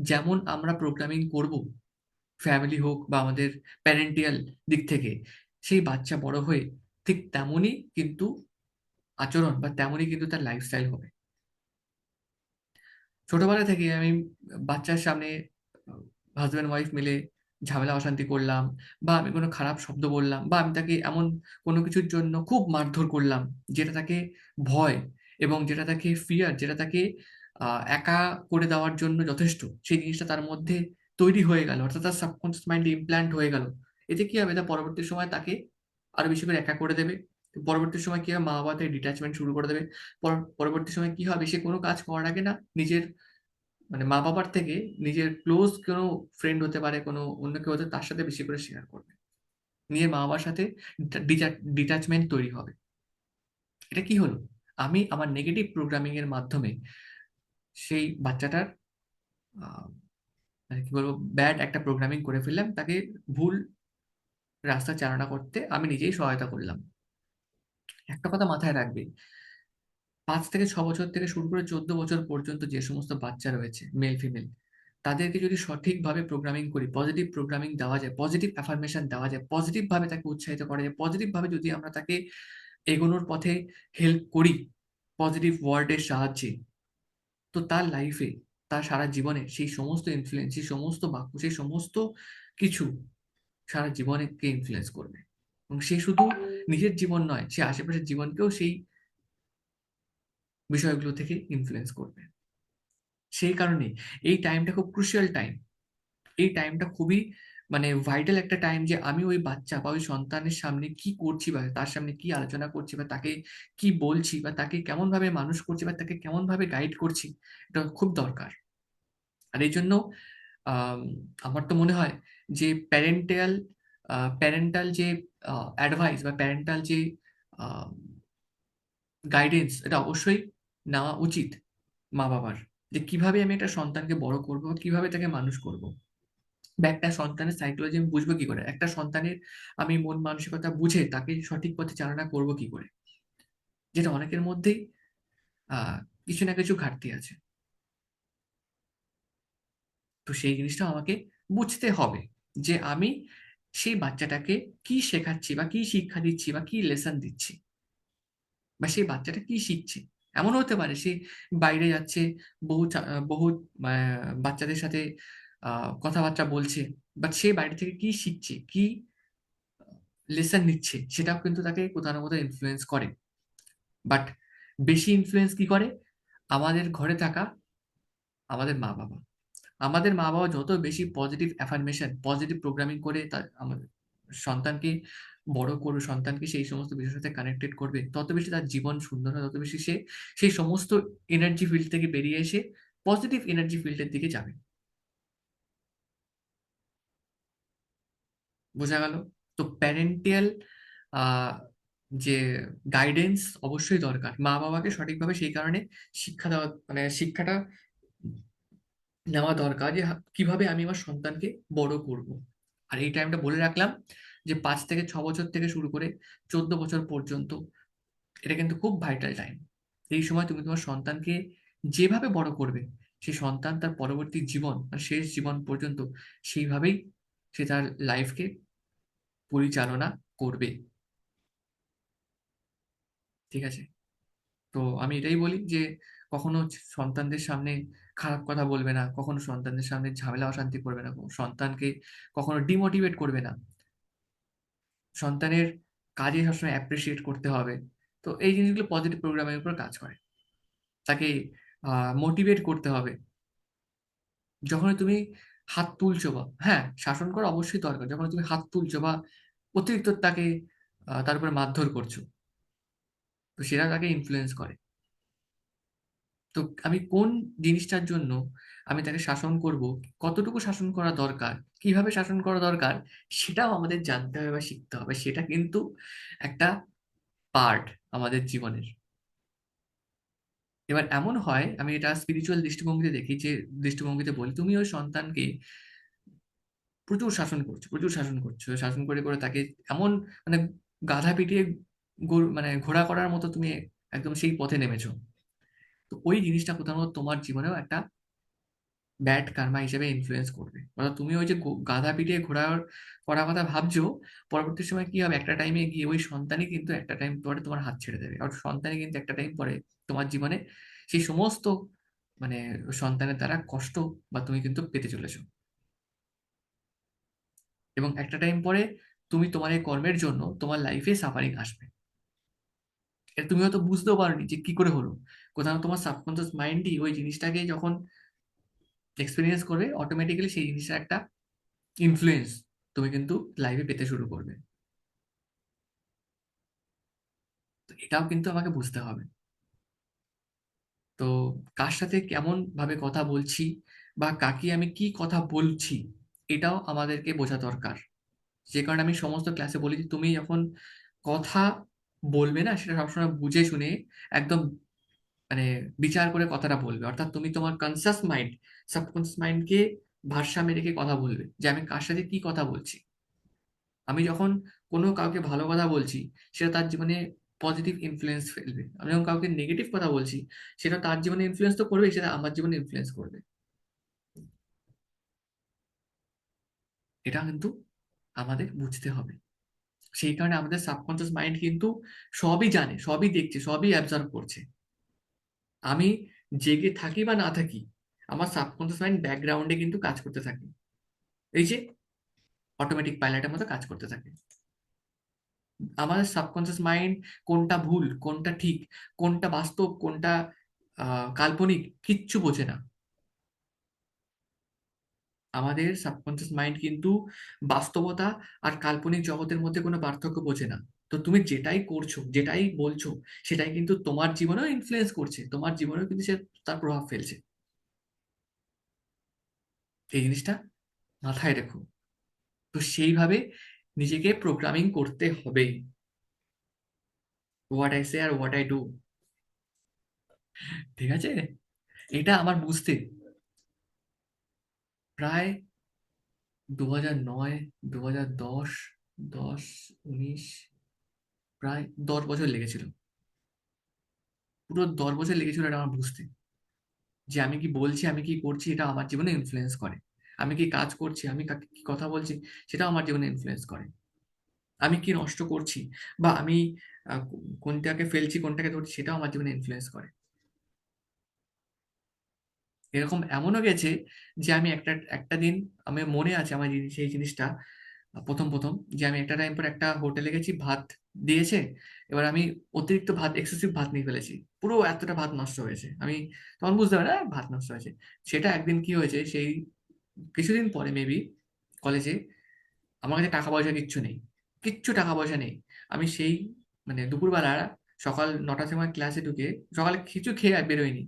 যেমন আমরা প্রোগ্রামিং করব, ফ্যামিলি হোক বা আমাদের প্যারেন্টিয়াল দিক থেকে, সেই বাচ্চা বড় হয়ে ঠিক তেমনই কিন্তু আচরণ বা তেমনই কিন্তু তার লাইফস্টাইল হবে। ছোটবেলা থেকে আমি বাচ্চার সামনে হাজব্যান্ড ওয়াইফ মিলে ঝামেলা অশান্তি করলাম, বা আমি কোনো খারাপ শব্দ বললাম, বা আমি তাকে এমন কোনো কিছুর জন্য খুব মারধর করলাম যেটা তাকে ভয় এবং যেটা তাকে ফিয়ার, যেটা তাকে একা করে দেওয়ার জন্য যথেষ্ট, সেই জিনিসটা তার মধ্যে তৈরি হয়ে গেল, অর্থাৎ তার সাবকনসিয়াস মাইন্ডে ইমপ্ল্যান্ট হয়ে গেল। এতে কি হবে, তা পরবর্তী সময় তাকে আরো বেশি করে একা করে দেবে। পরবর্তী সময় কি হবে, মা বাবা থেকে ডিট্যাচমেন্ট শুরু করে দেবে। পরবর্তী সময় কি হবে, সে কোনো কাজ করার আগে না নিজের মানে মা বাবার থেকে নিজের ক্লোজ কোনো ফ্রেন্ড হতে পারে, কোনো অন্য কেউ হতে, তার সাথে বেশি করে শেয়ার করবে। নিজের মা বাবার সাথে ডিটাচমেন্ট তৈরি হবে। এটা কি হলো, আমি আমার নেগেটিভ প্রোগ্রামিং এর মাধ্যমে সেই বাচ্চাটার আহ, মানে কি বলবো, ব্যাড একটা প্রোগ্রামিং করে ফেললাম, তাকে ভুল রাস্তা চালনা করতে আমি নিজেই সহায়তা করলাম। একটা কথা মাথায় রাখবে, 5 থেকে 6 বছর থেকে শুরু করে 14 বছর পর্যন্ত যে সমস্ত বাচ্চা রয়েছে, মেল ফিমেল, তাদেরকে যদি সঠিকভাবে প্রোগ্রামিং করি, পজিটিভ প্রোগ্রামিং দেওয়া যায়, পজিটিভ অ্যাফার্মেশন দেওয়া যায়, পজিটিভ ভাবে তাকে উৎসাহিত করা যায়, পজিটিভ ভাবে যদি আমরা তাকে এগোনোর পথে হেল্প করি পজিটিভ ওয়ার্ডের সাহায্যে, তো তার লাইফে, তার সারা জীবনে সেই সমস্ত ইনফ্লুয়েন্স, সেই সমস্ত বাক্য, সেই সমস্ত কিছু সারা জীবনকে ইনফ্লুয়েন্স করবে। এবং সে শুধু নিজের জীবন নয়, সে আশেপাশের জীবনকেও সেই বিষয়গুলো থেকে ইনফ্লুয়েন্স করবে। সেই কারণে এই টাইমটা খুব ক্রুশিয়াল টাইম। এই টাইমটা খুবই মানে ভাইটাল একটা টাইম, যে আমি ওই বাচ্চা বা ওই সন্তানের সামনে কি করছি, বা তার সামনে কি আলোচনা করছি, বা তাকে কি বলছি, বা তাকে কেমন ভাবে মানুষ করছি, বা তাকে কেমন ভাবে গাইড করছি, এটা খুব দরকার। আর এই জন্য আম, আমার তো মনে হয় যে প্যারেন্টাল যে অ্যাডভাইস বা প্যারেন্টাল যে গাইডেন্স, এটা অবশ্যই নেওয়া উচিত মা বাবার, যে কিভাবে আমি একটা সন্তানকে বড় করব, কিভাবে তাকে মানুষ করব, বা একটা সন্তানের সাইকোলজি আমি বুঝবো কি করে, একটা সন্তানের আমি মন মানসিকতা বুঝে তাকে সঠিক পথে চালনা করব কি করে, যেটা অনেকের মধ্যেই আহ কিছু না কিছু ঘাটতি আছে। তো সেই জিনিসটা আমাকে বুঝতে হবে, যে আমি সেই বাচ্চাটাকে কি শেখাচ্ছি, বা কি শিক্ষা দিচ্ছি, বা কি লেসন দিচ্ছি, বা সেই বাচ্চাটা কি শিখছে। এমন হতে পারে সে বাইরে যাচ্ছে, বহু বাচ্চাদের সাথে কথাবার্তা বলছে, বাট সে বাইরে থেকে কি শিখছে, কি লেসন নিচ্ছে, সেটাও কিন্তু তাকে কোথাও না কোথাও ইনফ্লুয়েন্স করে। বাট বেশি ইনফ্লুয়েন্স কি করে? আমাদের ঘরে থাকা আমাদের মা বাবা। আমাদের মা বাবা যত বেশি পজিটিভ অ্যাফার্মেশন, পজিটিভ প্রোগ্রামিং করে তার আমাদের সন্তানকে বড় করবে, সন্তানকে সেই সমস্ত বিষয়ের সাথে কানেক্টেড করবে, তত বেশি তার জীবন সুন্দর হয়, তত বেশি সে সেই সমস্ত এনার্জি ফিল্ড থেকে বেরিয়ে এসে পজিটিভ এনার্জি ফিল্ডের দিকে যাবে। বোঝা গেল? তো প্যারেন্টিয়াল আহ যে গাইডেন্স অবশ্যই দরকার, মা বাবাকে সঠিকভাবে সেই কারণে শিক্ষা দেওয়া, মানে শিক্ষাটা নেওয়া দরকার, যে কিভাবে আমি আমার সন্তানকে বড় করব। আর এই টাইমটা বলে রাখলাম, যে 5 থেকে 6 বছর থেকে শুরু করে 14 বছর পর্যন্ত, এটা কিন্তু খুব ভাইটাল টাইম। এই সময় তুমি তোমার সন্তানকে যেভাবে বড় করবে, সেই সন্তান তার পরবর্তী জীবন, মানে শেষ জীবন পর্যন্ত সেইভাবেই সে তার লাইফকে পরিচালনা করবে। ঠিক আছে? তো আমি এটাই বলি যে কখনো সন্তানদের সামনে খারাপ কথা বলবে না, কখনো সন্তানদের সামনে ঝামেলা অশান্তি করবে না, সন্তানকে কখনো ডিমোটিভেট করবে না, সন্তানের কাজে সবসময় অ্যাপ্রিসিয়েট করতে হবে। তো এই জিনিসগুলো পজিটিভ প্রোগ্রামের উপর কাজ করে। তাকে মোটিভেট করতে হবে। যখন তুমি হাত তুলছো, বা হ্যাঁ, শাসন করা অবশ্যই দরকার, যখন তুমি হাত তুলছো বা অতিরিক্ত তাকে তার উপরে মারধর করছো, তো সেটা তাকে ইনফ্লুয়েন্স করে। তো আমি কোন জিনিসটার জন্য আমি তাকে শাসন করব, কতটুকু শাসন করা দরকার, কিভাবে শাসন করা দরকার, সেটাও আমাদের জানতে হবে বা শিখতে হবে। সেটা কিন্তু একটা পার্ট আমাদের জীবনের। এবার এমন হয়, আমি এটা স্পিরিচুয়াল দৃষ্টিভঙ্গিতে দেখি, যে দৃষ্টিভঙ্গিতে বলি, তুমি ওই সন্তানকে প্রচুর শাসন করছো, প্রচুর শাসন করছো, শাসন করে করে তাকে এমন, মানে গাধা পিটিয়ে মানে ঘোড়া করার মতো তুমি একদম সেই পথে নেমেছো। তো ওই জিনিসটা কোথাও না কোথাও তোমার জীবনেও একটা ব্যাড কার্মা হিসেবে ইনফ্লুয়েন্স করবে। অর্থাৎ তুমি ওই যে গাধা পিটিয়ে ঘোড়ার করার কথা ভাবছো, পরবর্তী সময় কি হবে, একটা টাইমে গিয়ে ওই সন্তানই কিন্তু একটা টাইম পরে তোমার হাত ছেড়ে দেবে, আর সন্তানই কিন্তু একটা টাইম পরে তোমার জীবনে সেই সমস্ত, মানে সন্তানের দ্বারা কষ্ট বা তুমি কিন্তু পেতে চলেছো। এবং একটা টাইম পরে তুমি তোমার এই কর্মের জন্য তোমার লাইফে সাফারিং আসবে। এটা তুমি হয়তো বুঝতেও পারোনি যে কি করে হলো। কোথাও তোমার সাবকনসিয়াস মাইন্ডই ওই জিনিসটাকে যখন এক্সপিরিয়েন্স করবে, অটোমেটিক্যালি সেই জিনিসটা একটা ইনফ্লুয়েন্স তুমি কিন্তু লাইফে পেতে শুরু করবে। তো এটাও কিন্তু আমাকে বুঝতে হবে। তো কার সাথে কেমন ভাবে কথা বলছি, বা কাকে আমি কি কথা বলছি, এটাও আমাদেরকে বোঝা দরকার। যে কারণে আমি সমস্ত ক্লাসে বলি যে তুমি যখন কথা বলবে না, সেটা সবসময় বুঝে শুনে একদম, মানে বিচার করে কথাটা বলবে। অর্থাৎ তুমি তোমার কনসাস মাইন্ড, সাবকনসিয়াস মাইন্ডকে ভারসাম্যে রেখে কথা বলবে, যে আমি কার সাথে কি কথা বলছি। আমি যখন কোনো কাউকে ভালো কথা বলছি, সেটা তার জীবনে পজিটিভ ইনফ্লুয়েন্স ফেলবে। আমি যখন কাউকে নেগেটিভ কথা বলছি, সেটা তার জীবনে ইনফ্লুয়েন্স তো করবে, সেটা আমার জীবনে ইনফ্লুয়েন্স করবে। এটা কিন্তু আমাদের বুঝতে হবে। সেই কারণে আমাদের সাবকনসিয়াস মাইন্ড কিন্তু সবই জানে, সবই দেখছে, সবই অ্যাবজর্ভ করছে। আমি জেগে থাকি বা না থাকি, আমার সাবকনসিয়াস মাইন্ড ব্যাকগ্রাউন্ডে কিন্তু কাজ করতে থাকে, এই যে অটোমেটিক পাইলটের মতো কাজ করতে থাকে। আমাদের সাবকনসিয়াস মাইন্ড কোনটা ভুল, কোনটা ঠিক, কোনটা বাস্তব, কোনটা কাল্পনিক, কিচ্ছু বোঝে না। আমাদের সাবকনসিয়াস মাইন্ড কিন্তু বাস্তবতা আর কাল্পনিক জগতের মধ্যে কোনো পার্থক্য বোঝে না। তো তুমি যেটাই করছো, যেটাই বলছো, সেটাই কিন্তু তোমার জীবনেও ইনফ্লুয়েন্স করছে, তোমার জীবনেও কিন্তু সে তার প্রভাব ফেলছে। এই জিনিসটা মাথায় রেখো। তো সেইভাবে নিজেকে প্রোগ্রামিং করতে হবে। হোয়াট আই সে আর হোয়াট আই ডু, ঠিক আছে? এটা আমার বুঝতে প্রায় 2009, 2010, 10, 19, প্রায় 10 বছর লেগেছিল। পুরো 10 বছর লেগেছিল এটা আমার বুঝতে, যে আমি কি বলছি, আমি কি করছি, এটা আমার জীবনে ইনফ্লুয়েন্স করে। আমি কি কাজ করছি, আমি কাকে কি কথা বলছি, সেটাও আমার জীবনে ইনফ্লুয়েন্স করে। আমি কি নষ্ট করছি, বা আমি কোনটাকে ফেলছি কোনটাকে ধরছি, সেটাও আমার জীবনে ইনফ্লুয়েন্স করে। এরকম এমনও গেছে যে আমি একটা একটা দিন, আমি মনে আছে আমার সেই জিনিসটা, প্রথম প্রথম, যে আমি একটা টাইম পর একটা হোটেলে গেছি, ভাত দিয়েছে, এবার আমি অতিরিক্ত ভাত, এক্সেসিভ ভাত নিয়ে ফেলেছি, পুরো এতটা ভাত নষ্ট হয়েছে। আমি তখন বুঝতে পারি না ভাত নষ্ট হয়েছে। সেটা একদিন কি হয়েছে, সেই কিছুদিন পরে মেবি কলেজে আমার কাছে টাকা পয়সা কিচ্ছু নেই, কিচ্ছু টাকা পয়সা নেই। আমি সেই মানে দুপুরবেলা, সকাল 9টার সময় ক্লাসে ঢুকে, সকালে কিছু খেয়ে আর বেরোয়নি,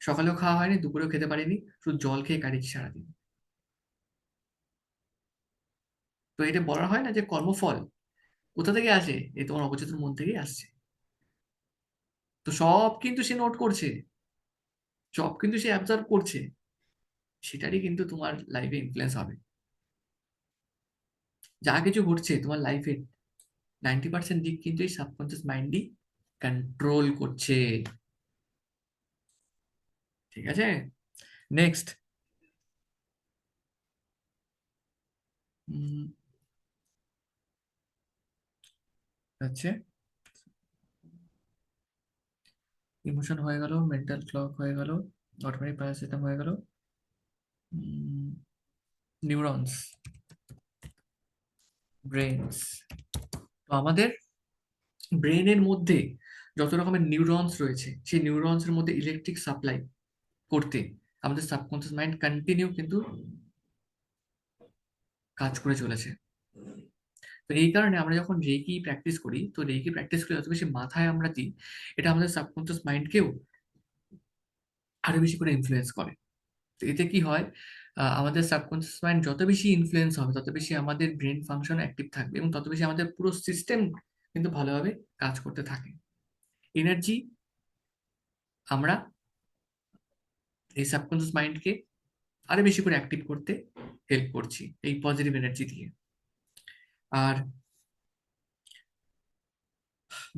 সকালেও খাওয়া হয়নি, দুপুরেও খেতে পারিনি, শুধু জল খেয়ে কাটিয়েছি সারাদিন। তো এটা বলা হয় না যে কর্মফল কোথা থেকে আসে, এই তোমার অবচেতন মন থেকেই আসছে। তো সব কিন্তু সে নোট করছে, সব কিন্তু সে অ্যাবজর্ভ করছে, সেটারই কিন্তু তোমার লাইফে ইনফ্লুয়েন্স হবে। যা কিছু ঘটছে তোমার লাইফে, 90% দিক কিন্তু এই সাবকনসিয়াস মাইন্ডই কন্ট্রোল করছে। ঠিক আছে, নেক্সট। আছে ইমোশন হয়ে গেল, মেন্টাল ক্লক হয়ে গেল, অটোমেটিক প্যারাসিটাম হয়ে গেল, নিউরনস, ব্রেনস। তো আমাদের ব্রেনের মধ্যে যত রকমের নিউরনস রয়েছে, সেই নিউরনস এর মধ্যে ইলেকট্রিক সাপ্লাই করতে আমাদের সাবকনসিয়াস মাইন্ড কন্টিনিউ কিন্তু কাজ করে চলেছে। তো এই কারণে আমরা যখন রেকি প্র্যাকটিস করি, তো রেকি প্র্যাকটিস করে যত বেশি মাথায় আমরা দিই, এটা আমাদের সাবকনসিয়াস মাইন্ডকেও আরো বেশি করে ইনফ্লুয়েন্স করে। তো এতে কি হয়, আমাদের সাবকনসিয়াস মাইন্ড যত বেশি ইনফ্লুয়েন্স হবে, তত বেশি আমাদের ব্রেন ফাংশন অ্যাক্টিভ থাকবে, এবং তত বেশি আমাদের পুরো সিস্টেম কিন্তু ভালোভাবে কাজ করতে থাকে। এনার্জি, আমরা এই সাবকনসিয়াস মাইন্ডকে আরো বেশি করে অ্যাক্টিভ করতে হেল্প করছি এই পজিটিভ এনার্জি দিয়ে। আর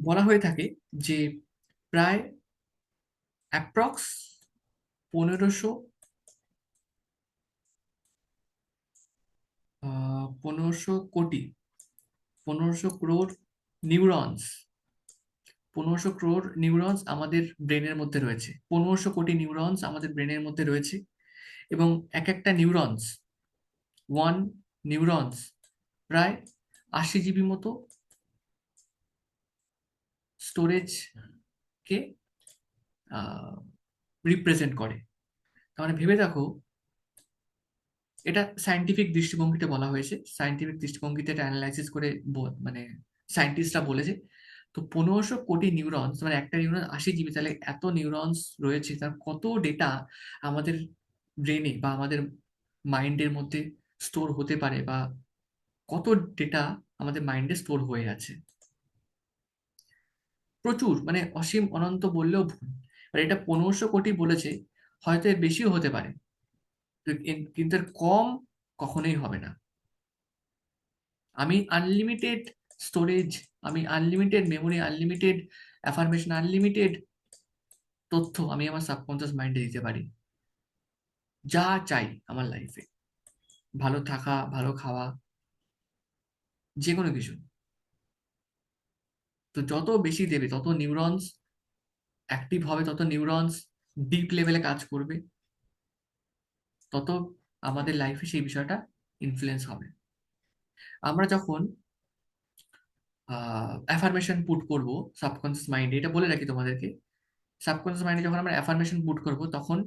বলা হয়ে থাকে যে প্রায় অ্যাপ্রক্স 1500 1500 কোটি, 1500 crore নিউরনস, 1500 crore নিউরনস আমাদের ব্রেনের মধ্যে রয়েছে, 1500 কোটি নিউরনস আমাদের ব্রেনের মধ্যে রয়েছে। এবং এক একটা নিউরনস, ওয়ান নিউরনস প্রায় 80 জিবি মতো স্টোরেজ কে রিপ্রেজেন্ট করে। তার মানে ভেবে দেখো, এটা সায়েন্টিফিক দৃষ্টিভঙ্গিতে বলা হয়েছে, সায়েন্টিফিক দৃষ্টিভঙ্গিতে এটা অ্যানালাইসিস করে মানে সায়েন্টিস্টরা বলেছে। তো 1500 কোটি নিউরনস মানে একটা নিউরন 80 জিবি, তাহলে এত নিউরনস রয়েছে, তার কত ডেটা আমাদের ব্রেনে বা আমাদের মাইন্ডের মধ্যে স্টোর হতে পারে, বা কত ডেটা আমাদের মাইন্ডে স্টোর হয়ে আছে। প্রচুর, মানে অসীম অনন্ত বললেও ভুল। আর এটা 1500 কোটি বলেছে, হয়তো এর বেশিও হতে পারে, কিন্তু এর কম কখনোই হবে না। আমি আনলিমিটেড স্টোরেজ, আমি unlimited memory, unlimited affirmation, unlimited তথ্য আমি আমার সাবকনসিয়াস মাইন্ডে দিতে পারি, যা চাই আমার লাইফে, ভালো থাকা, ভালো খাওয়া, যে কোনো কিছু। তো যত বেশি দেবে, তত নিউরনস অ্যাক্টিভ হবে, তত নিউরনস ডিপ লেভেলে কাজ করবে, তত আমাদের লাইফে সেই বিষয়টা ইনফ্লুয়েন্স হবে। আমরা যখন অ্যাফার্মেশন পুট করব সাবকনসিয়াস মাইন্ডে, এটা বলে রাখি তোমাদেরকে, সাবকনসিয়াস মাইন্ডে যখন আমরা অ্যাফার্মেশন পুট করব, তখন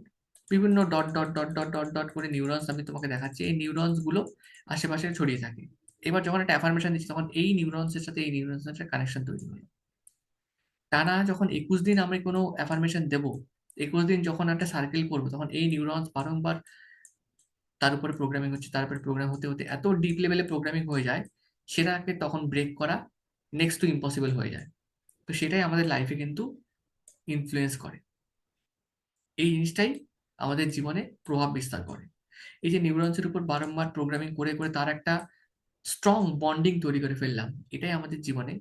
বিভিন্ন dot dot dot dot dot dot করে নিউরনস আমি তোমাকে দেখাচ্ছি, এই নিউরনস গুলো আশেপাশে ছড়িয়ে থাকে। এবার যখন একটা অ্যাফার্মেশন দিচ্ছি তখন এই নিউরনসের সাথে এই নিউরনসের সাথে কানেকশন তৈরি হলো। টানা যখন 21 দিন আমি কোনো অ্যাফার্মেশন দেব, 21 দিন যখন একটা সার্কেল করবো, তখন এই নিউরনস বারংবার তার উপরে প্রোগ্রামিং হচ্ছে, তার উপরে প্রোগ্রাম হতে হতে এত ডিপ লেভেলে প্রোগ্রামিং হয়ে যায়, সেটাকে তখন ব্রেক করা নেক্সট টু ইম্পসিবল হয়ে যায়। তো সেটাই আমাদের লাইফে কিন্তু ইনফ্লুয়েন্স করে, এই জিনিসটাই আমাদের জীবনে প্রভাব বিস্তার করে। এই যে নিউরনসের উপর বারংবার প্রোগ্রামিং করে করে তার একটা স্ট্রং বন্ডিং তৈরি করে ফেললাম, এটাই আমাদের জীবনে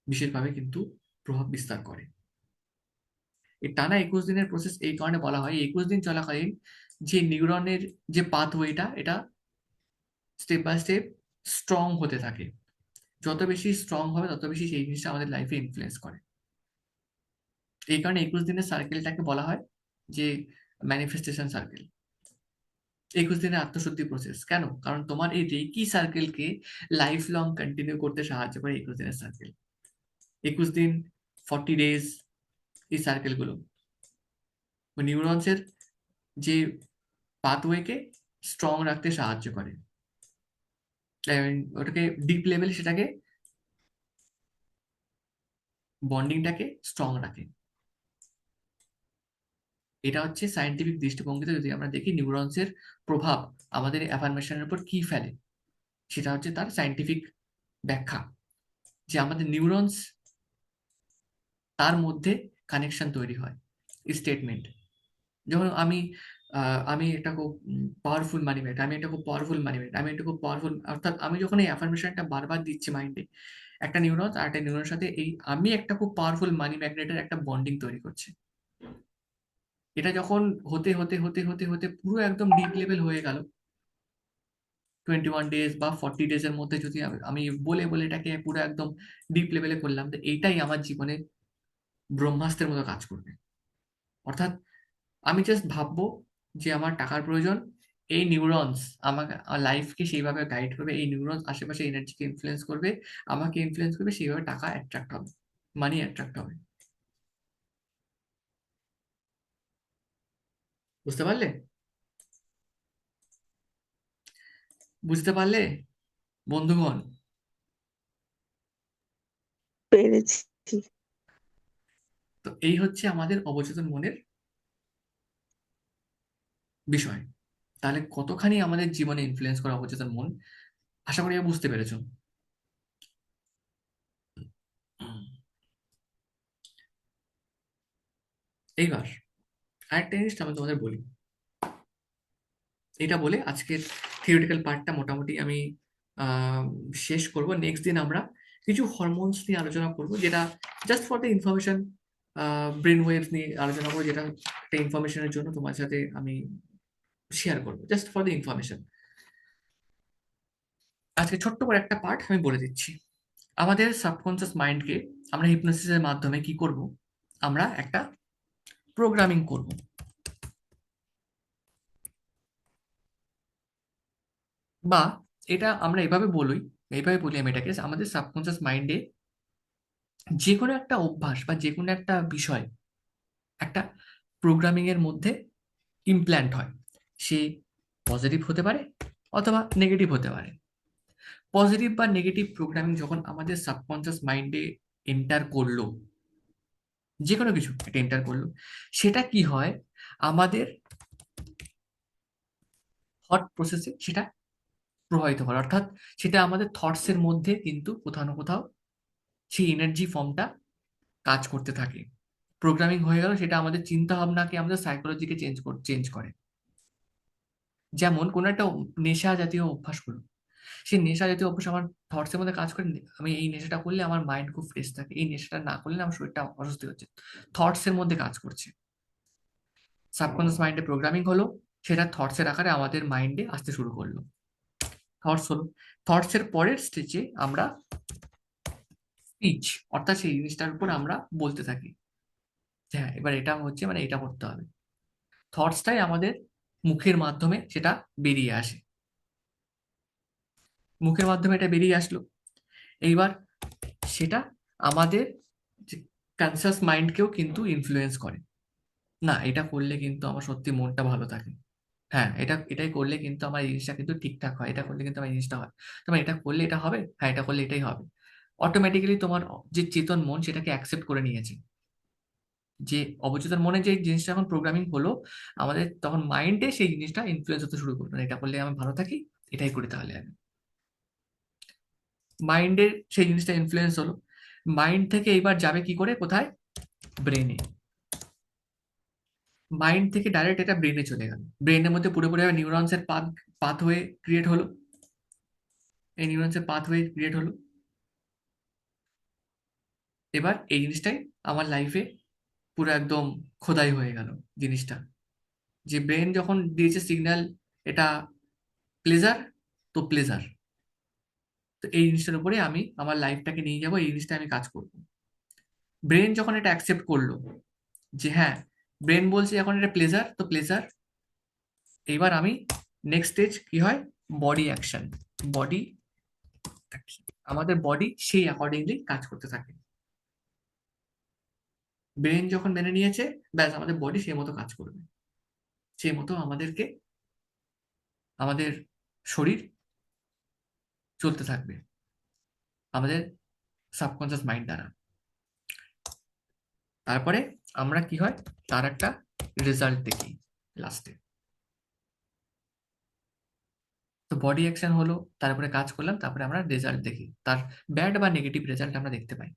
বিশেষভাবে কিন্তু প্রভাব বিস্তার করে। এই টানা 21 দিনের প্রসেস এই কারণে বলা হয়, 21 দিন চলাকালীন যে নিউরনের যে পাথওয়েটা, এটা স্টেপ বাই স্টেপ স্ট্রং হতে থাকে। যত বেশি স্ট্রং হবে তত বেশি সেই জিনিসটা আমাদের লাইফে ইনফ্লুয়েন্স করে। এই কারণে 21 দিনের সার্কেলটাকে বলা হয় যে ম্যানিফেস্টেশন সার্কেল। 21 দিনের আত্মশুদ্ধি প্রসেস কেন? কারণ তোমার এই রেকি সার্কেলকে লাইফ লং কন্টিনিউ করতে সাহায্য করে 21 দিনের সার্কেল। 21 দিন, 40 ডেজ, এই সার্কেলগুলো নিউরনসের যে পাথওয়েকে স্ট্রং রাখতে সাহায্য করে, ওটাকে ডিপ লেভেল, সেটাকে বন্ডিংটাকে স্ট্রং রাখে। এটা হচ্ছে সায়েন্টিফিক দৃষ্টিভঙ্গিতে যদি আমরা দেখি নিউরনসের প্রভাব আমাদের অ্যাফার্মেশনের উপর কি ফেলে, সেটা হচ্ছে তার সায়েন্টিফিক ব্যাখ্যা, যে আমাদের নিউরনস তার মধ্যে কানেকশন তৈরি হয়, স্টেটমেন্ট। যখন আমি একটা খুব পাওয়ারফুল মানি ম্যাগনেট, আমি একটা খুব পাওয়ারফুল মানি ম্যাগনেট, আমি একটা খুব পাওয়ারফুল, অর্থাৎ আমি যখন এই অ্যাফার্মেশনটা বারবার দিচ্ছি মাইন্ডে, একটা নিউরন আর একটা নিউরনের সাথে এই আমি একটা খুব পাওয়ারফুল মানি ম্যাগনেটের একটা বন্ডিং তৈরি করছে। এটা যখন হতে হতে হতে হতে হতে পুরো একদম ডিপ লেভেল হয়ে গেল, 21 ডেজ বা 40 ডেজের মধ্যে যদি আমি বলে বলে এটাকে পুরো একদম ডিপ লেভেলে করলাম, তো এইটাই আমার জীবনে ব্রহ্মাস্ত্রের মতো কাজ করবে। অর্থাৎ আমি জাস্ট ভাববো যে আমার টাকার প্রয়োজন, এই নিউরনস আমাকে লাইফকে সেইভাবে গাইড করবে, এই নিউরনস আশেপাশে এনার্জিকে ইনফ্লুয়েন্স করবে, আমাকে ইনফ্লুয়েন্স করবে, সেইভাবে টাকা অ্যাট্রাক্ট হবে, মানি অ্যাট্রাক্ট হবে। বুঝতে পারলে? বুঝতে পারলে বন্ধুগণ? পেরেছি। তো এই হচ্ছে আমাদের অবচেতন মনের বিষয়। তাহলে কতখানি আমাদের জীবনে ইনফ্লুয়েন্স করে অবচেতন মন, আশা করি বুঝতে পেরেছো। এইবার আরেকটা জিনিস আমি তোমাদের বলি, এটা বলে আজকের থিওরিটিক্যাল পার্টটা মোটামুটি আমি আহ, শেষ করব। নেক্সট দিন আমরা কিছু হরমোনস নিয়ে আলোচনা করব, যেটা just for the information, brain waves নিয়ে আলোচনা করবো, যেটা একটা ইনফরমেশনের জন্য তোমার সাথে আমি শেয়ার করবো, জাস্ট ফর দ্য ইনফরমেশন। আজকে ছোট্ট করে একটা পার্ট আমি বলে দিচ্ছি। আমাদের সাবকনসিয়াস মাইন্ডকে আমরা হিপনোসিসের মাধ্যমে কি করব, আমরা একটা প্রোগ্রামিং করব। বা এটা আমরা এইভাবে বলি আমি এটাকে, আমাদের সাবকনসিয়াস মাইন্ডে যে কোনো একটা অভ্যাস বা যে কোনো একটা বিষয় একটা প্রোগ্রামিং এর মধ্যে ইমপ্ল্যান্ট হয়। সে পজিটিভ হতে পারে অথবা নেগেটিভ হতে পারে। পজিটিভ বা নেগেটিভ প্রোগ্রামিং যখন আমাদের সাবকনসিয়াস মাইন্ডে এন্টার করলো, যে কোনো কিছু এটা এন্টার করলো, সেটা কি হয়, আমাদের থট প্রসেসে সেটা প্রভাবিত করে। অর্থাৎ সেটা আমাদের থটস এর মধ্যে কিন্তু কোথাও না কোথাও সেই এনার্জি ফর্মটা কাজ করতে থাকে। প্রোগ্রামিং হয়ে গেল, সেটা আমাদের চিন্তা ভাবনাকে, আমাদের সাইকোলজিকে চেঞ্জ করে। যেমন কোনো একটা নেশা জাতীয় অভ্যাস হলো, সেই নেশা জাতীয় অভ্যাস আমার থটস এর মধ্যে কাজ করে, আমি এই নেশাটা করলে আমার মাইন্ড খুব ফ্রেশ থাকে, এই নেশাটা না করলে আমার শরীরটা অসুস্থ হচ্ছে। থটস এর মধ্যে কাজ করছে, সাবকনসিয়াস মাইন্ডে প্রোগ্রামিং হলো, সেটা থটস এর আকারে আমাদের মাইন্ডে আসতে শুরু করলো। থটস হলো, থটস এর পরের স্টেজে আমরা স্পিচ, অর্থাৎ সেই জিনিসটার উপর আমরা বলতে থাকি যে হ্যাঁ এবার এটা হচ্ছে, মানে এটা করতে হবে। থটসটাই আমাদের মুখের মাধ্যমে সেটা বেরিয়ে আসে, মুখের মাধ্যমে এটা বেরিয়ে আসলো। এইবার সেটা আমাদের কনসিয়াস মাইন্ডকেও কিন্তু ইনফ্লুয়েন্স করে। না, এটা করলে কিন্তু আমার সত্যি মনটা ভালো থাকে। হ্যাঁ, এটাই করলে কিন্তু আমার এই জিনিসটা কিন্তু ঠিকঠাক হয়, এটা করলে কিন্তু আমার এই জিনিসটা হয়। তোমার এটা করলে এটা হবে, হ্যাঁ এটা করলে এটাই হবে। অটোমেটিক্যালি তোমার যে চেতন মন সেটাকে অ্যাকসেপ্ট করে নিয়েছে। যে অবচেতন মনে যে জিনিসটা এখন প্রোগ্রামিং হলো, আমাদের তখন মাইন্ডে সেই জিনিসটা ইনফ্লুয়েন্স হতে শুরু করবে, এটা করলে আমি ভালো থাকি, এটাই করি তাহলে আমি। মাইন্ডের সেই জিনিসটা ইনফ্লুয়েন্স হলো, মাইন্ড থেকে এইবার যাবে কি করে কোথায়? ব্রেনে। মাইন্ড থেকে ডাইরেক্ট এটা ব্রেনে চলে গেল, ব্রেনের মধ্যে পুরোপুরি নিউরনসের পাথওয়ে ক্রিয়েট হলো। এই নিউরনসের পাথওয়ে ক্রিয়েট হলো। এবার এই জিনিসটাই আমার লাইফে পুরো একদম খোদাই হয়ে গেল জিনিসটা, যে ব্রেন যখন দিয়েছে সিগন্যাল এটা প্লেজার, তো প্লেজার, তো এই জিনিসটার উপরে আমি আমার লাইফটাকে নিয়ে যাবো, এই জিনিসটা আমি কাজ করবো। ব্রেন যখন এটা অ্যাকসেপ্ট করলো যে হ্যাঁ, ব্রেন বলছে এখন এটা প্লেজার, তো প্লেজার, এইবার আমি নেক্সট স্টেজ কি হয়? Body action. বডি আমাদের বডি সেই অ্যাকর্ডিংলি কাজ করতে থাকে। ব্রেন যখন মেনে নিয়েছে, ব্যাস আমাদের বডি সেই মতো কাজ করবে, সেই মতো আমাদেরকে, আমাদের শরীর চলতে থাকবে আমাদের সাবকনসিয়াস মাইন্ড দ্বারা। তারপরে আমরা কি হয়, তার একটা রেজাল্ট দেখি লাস্টে। তো বডি অ্যাকশন হলো, তারপরে কাজ করলাম, তারপরে আমরা রেজাল্ট দেখি, তার ব্যাড বা নেগেটিভ রেজাল্ট আমরা দেখতে পাই।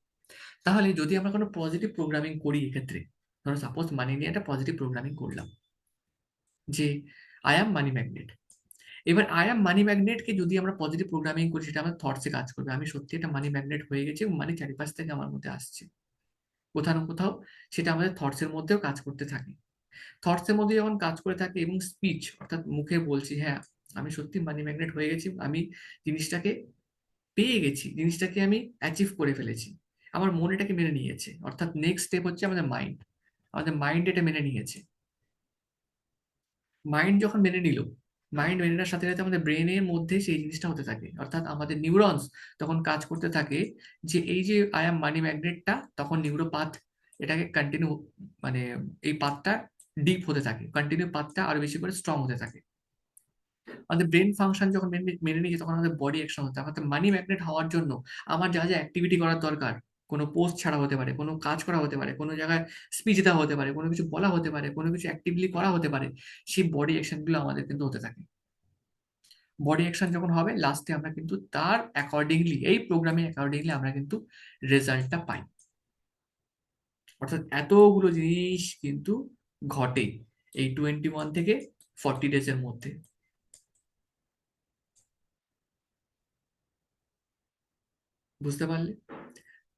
তাহলে যদি আমরা কোনো পজিটিভ প্রোগ্রামিং করি এক্ষেত্রে, ধরো সাপোজ মানি নিয়ে একটা পজিটিভ প্রোগ্রামিং করলাম যে আই অ্যাম মানি ম্যাগনেট। এবার আই অ্যাম মানি ম্যাগনেটকে যদি আমরা পজিটিভ প্রোগ্রামিং করি, সেটা আমার থটসে কাজ করবে, আমি সত্যি একটা মানি ম্যাগনেট হয়ে গেছি এবং মানি চারিপাশ থেকে আমার মধ্যে আসছে কোথাও না কোথাও, সেটা আমাদের থটস এর মধ্যেও কাজ করতে থাকে। থটস এর মধ্যে যখন কাজ করে থাকে এবং স্পিচ অর্থাৎ মুখে বলছি হ্যাঁ আমি সত্যি মানি ম্যাগনেট হয়ে গেছি, আমি জিনিসটাকে পেয়ে গেছি, জিনিসটাকে আমি অ্যাচিভ করে ফেলেছি, আমার মন এটাকে মেনে নিয়েছে, অর্থাৎ নেক্সট স্টেপ হচ্ছে আমাদের মাইন্ড। আমাদের মাইন্ড এটা মেনে নিয়েছে। মাইন্ড যখন মেনে নিল, মাইন্ড মেনে নেওয়ার সাথে সাথে আমাদের ব্রেনের মধ্যে সেই জিনিসটা হতে থাকে, অর্থাৎ আমাদের নিউরনস তখন কাজ করতে থাকে যে এই যে আই অ্যাম মানি ম্যাগনেটটা, তখন নিউরোপাথ এটাকে কন্টিনিউ, মানে এই পাথটা ডিপ হতে থাকে, কন্টিনিউ পাথটা আরো বেশি করে স্ট্রং হতে থাকে। আমাদের ব্রেন ফাংশন যখন মেনে মেনে নিয়েছে, তখন আমাদের বডি অ্যাকশন হতে হবে। অর্থাৎ মানি ম্যাগনেট হওয়ার জন্য আমার যা যা অ্যাক্টিভিটি করার দরকার, কোনো পোস্ট ছাড়া হতে পারে, কোনো কাজ করা হতে পারে, কোনো জায়গায় স্পিচ দেওয়া হতে পারে, কোনো কিছু বলা হতে পারে, কোনো কিছু অ্যাক্টিভলি করা হতে পারে, সেই বডি অ্যাকশন গুলো আমাদের কিন্তু হতে থাকে। বডি অ্যাকশন যখন হবে লাস্টে আমরা কিন্তু তার অ্যাকর্ডিংলি, এই প্রোগ্রামিং অ্যাকর্ডিংলি আমরা কিন্তু রেজাল্টটা পাই। অর্থাৎ এতগুলো জিনিস কিন্তু ঘটে এই 21 থেকে 40 ডেজ এর মধ্যে। বুঝতে পারলে?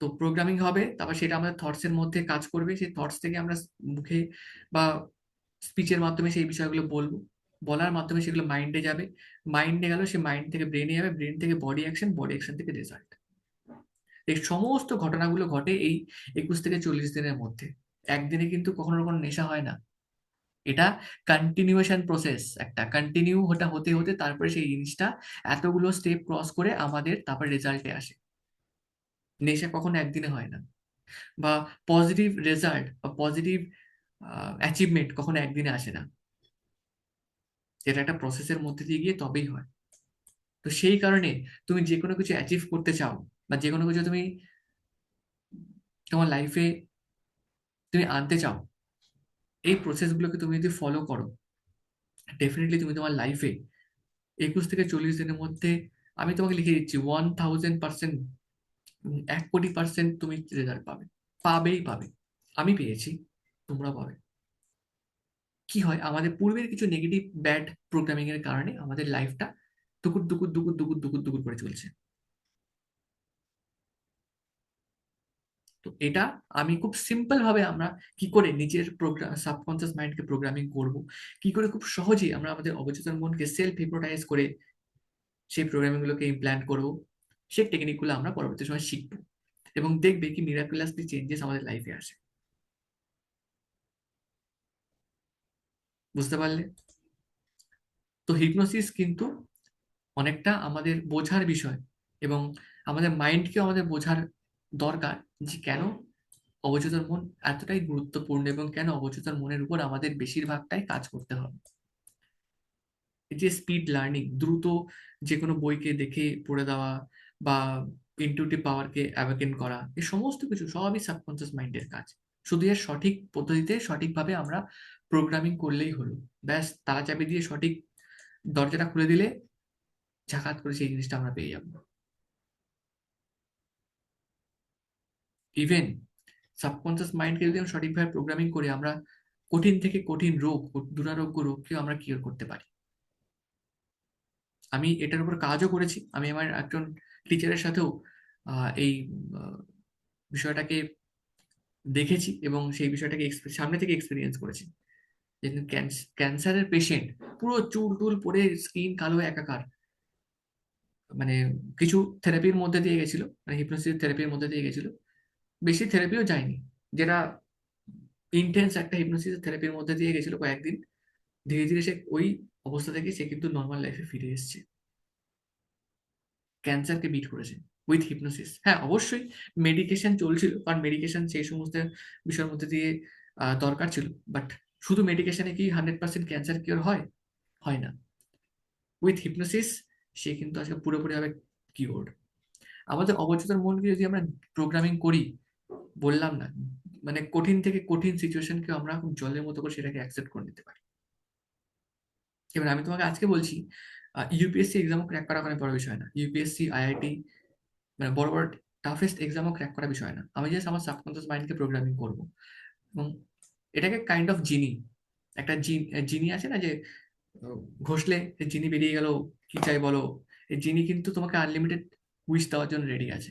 তো প্রোগ্রামিং হবে, তারপর সেটা আমাদের থটস এর মধ্যে কাজ করবে, সেই থটস থেকে আমরা মুখে বা স্পিচের মাধ্যমে সেই বিষয়গুলো বলবো, বলার মাধ্যমে সেগুলো মাইন্ডে যাবে, মাইন্ডে গেল, সে মাইন্ড থেকে ব্রেনে যাবে, ব্রেন থেকে বডি অ্যাকশন, বডি অ্যাকশন থেকে রেজাল্ট। এই সমস্ত ঘটনাগুলো ঘটে এই 21 থেকে 40 দিনের মধ্যে। একদিনে কিন্তু কখনো কখনো নেশা হয় না, এটা কন্টিনিউয়েশন প্রসেস, একটা কন্টিনিউ হতে হতে হতে তারপরে সেই জিনিসটা এতগুলো স্টেপ ক্রস করে আমাদের তারপর রেজাল্টে আসে। নেশা কখনো একদিনে হয় না, বা পজিটিভ রেজাল্ট বা পজিটিভ অ্যাচিভমেন্ট কখনো একদিনে আসে না, এটা একটা প্রসেসের মধ্যে দিয়ে গিয়ে তবেই হয়। তো সেই কারণে তুমি যে কোনো কিছু অ্যাচিভ করতে চাও, বা যে কোনো কিছু তুমি তোমার লাইফে তুমি আনতে চাও, এই প্রসেসগুলোকে তুমি যদি ফলো করো, ডেফিনেটলি তুমি তোমার লাইফে 21 থেকে 40 দিনের মধ্যে, আমি তোমাকে লিখে দিচ্ছি 1000%, 1,000,000,000% তুমি রেজাল্ট পাবে, পাবেই পাবে। আমি পেয়েছি, তোমরা পাবে। কি হয়, আমাদের পূর্বের কিছু নেগেটিভ ব্যাড প্রোগ্রামিং এর কারণে আমাদের লাইফটা দুকুর দুকুর দুকুর দুকুর দুকুর দুকুর করে চলছে। তো এটা আমি খুব সিম্পল ভাবে আমরা কি করে নিজের প্রোগ্রাম সাবকনসিয়াস মাইন্ডকে প্রোগ্রামিং করব, কি করে খুব সহজেই আমরা আমাদের অবচেতন মনকে সেলফ হিপনোটাইজ করে সেই প্রোগ্রামিং গুলোকে ইমপ্ল্যান্ট করবো, সেই টেকনিক গুলো আমরা পরবর্তী সময় শিখবো, এবং দেখবে কি মিরাকুলাসলি চেঞ্জেস আমাদের লাইফে আসে। বুঝতে পারলে? তো হিপনোসিস কিন্তু অনেকটা আমাদের বোঝার বিষয়, এবং আমাদের মাইন্ডকেও আমাদের বোঝার দরকার যে কেন অবচেতন মন এতটাই গুরুত্বপূর্ণ এবং কেন অবচেতন মনের উপর আমাদের বেশিরভাগটাই কাজ করতে হবে। এই যে স্পিড লার্নিং, দ্রুত যে কোনো বইকে দেখে পড়ে দেওয়া বা ইনটিউটিভ পাওয়ারকে অ্যাওয়েকেন করা, এই সমস্ত কিছু সবই সাবকনসিয়াস মাইন্ডের কাজ। শুধু এর সঠিক পদ্ধতিতে সঠিকভাবে আমরা প্রোগ্রামিং করলেই হলো। ব্যাস, তালা চাবি দিয়ে সঠিক দরজাটা খুলে দিলে ঝাকাত করে সেই জিনিসটা আমরা পেয়ে যাবো। ইভেন সাবকনসিয়াস মাইন্ডকে যদি আমরা সঠিকভাবে প্রোগ্রামিং করি, আমরা কঠিন থেকে কঠিন রোগ, দুরারোগ্য রোগকেও আমরা কিওর করতে পারি। আমি এটার উপর কাজও করেছি। আমি আমার একজন টিচারের সাথেও এই আহ, বিষয়টাকে দেখেছি এবং সেই বিষয়টাকে সামনে থেকে এক্সপিরিয়েন্স করেছি। যেদিন ক্যান্সারের পেশেন্ট পুরো চুল টুল পড়ে স্কিন কালো হয়ে একাকার, মানে কিছু থেরাপির মধ্যে দিয়ে গেছিল, মানে হিপনোসিস থেরাপির মধ্যে দিয়ে গেছিল, বেশি থেরাপিও যায়নি, যেটা ইন্টেন্স একটা হিপনোসিস থেরাপির মধ্যে দিয়ে গেছিল কয়েকদিন। ধীরে ধীরে সে ওই অবস্থা থেকে সে কিন্তু নর্মাল লাইফে ফিরে এসেছে, ক্যান্সারকে বিট করেছে উইথ হিপনোসিস। হ্যাঁ, অবশ্যই মেডিকেশন চলছিল, কারণ মেডিকেশন সেই সমস্ত বিষয়ের মধ্যে দিয়ে দরকার ছিল। বাট শুধু মেডিকেশনে কি 100% ক্যান্সার কিওর হয়? হয় না। উইথ হিপনোসিস সে কিন্তু আজকে পুরোপুরিভাবে কিওর্ড। আমাদের অবচেতন মনকে যদি আমরা প্রোগ্রামিং করি, বললাম না, মানে কঠিন থেকে কঠিন সিচুয়েশনকে আমরা খুব জলের মতো করে সেটাকে অ্যাকসেপ্ট করে নিতে পারি। এবার আমি তোমাকে আজকে বলছি, ইউপিএসসি এক্সামও ক্র্যাক করা কোনো বড় বিষয় না। ইউপিএসসি, আইআইটি, মানে বড় বড় টাফেস্ট এক্সামও ক্র্যাক করা বিষয় না। আমি জাস্ট আমার সাবকনসিয়াস মাইন্ডকে প্রোগ্রামিং করবো এবং এটাকে কাইন্ড অফ জিনি, একটা জিনি আছে না যে আহ, ঘষলে জিনি বেরিয়ে গেল, কি চাই বলো। এই জিনি কিন্তু তোমাকে আনলিমিটেড উইশ দেওয়ার জন্য রেডি আছে,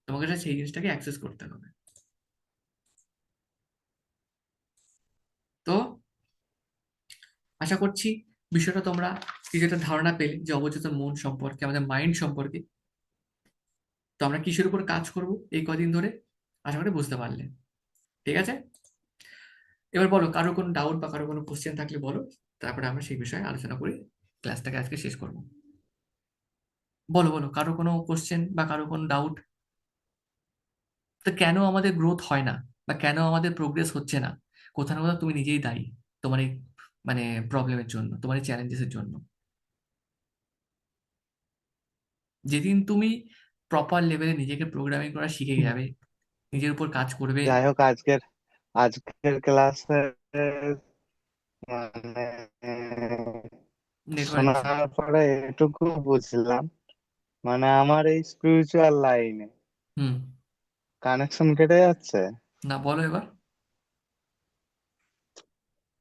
তোমাকে just সেই জিনিসটাকে অ্যাক্সেস করতে হবে। তো আশা করছি বিষয়টা তোমরা কিছু একটা ধারণা পেলে যে অবচেতন মন সম্পর্কে, আমাদের মাইন্ড সম্পর্কে। তো আমরা কিসের উপর কাজ করব এই কদিন ধরে, আশা করি বুঝতে পারলে। ঠিক আছে, এবার বলো, কারো কোনো ডাউট বা কারো কোনো কোশ্চেন থাকলে বলো, তারপরে আমরা সেই বিষয়ে আলোচনা করে ক্লাসটাকে আজকে শেষ করবো। বলো বলো, কারো কোনো কোশ্চেন বা কারো কোনো ডাউট? তো কেন আমাদের গ্রোথ হয় না বা কেন আমাদের প্রোগ্রেস হচ্ছে না? কোথাও না কোথাও তুমি নিজেই দায়ী তোমার এই মানে প্রবলেমের জন্য, তোমার এই চ্যালেঞ্জেসের জন্য। যেদিন তুমি প্রপার লেভেলে নিজেকে প্রোগ্রামিং করা শিখে হুম। যাবে, নিজের উপর কাজ করবে। যাই হোক, আজকের আজকের ক্লাসে মানে নেটওয়ার্ক ইস্যু। শোনার পরে এটুকু বুঝলাম, মানে আমার এই স্পিরিচুয়াল লাইনে হুম। কানেকশন কেটে যাচ্ছে। না, বলো এবার।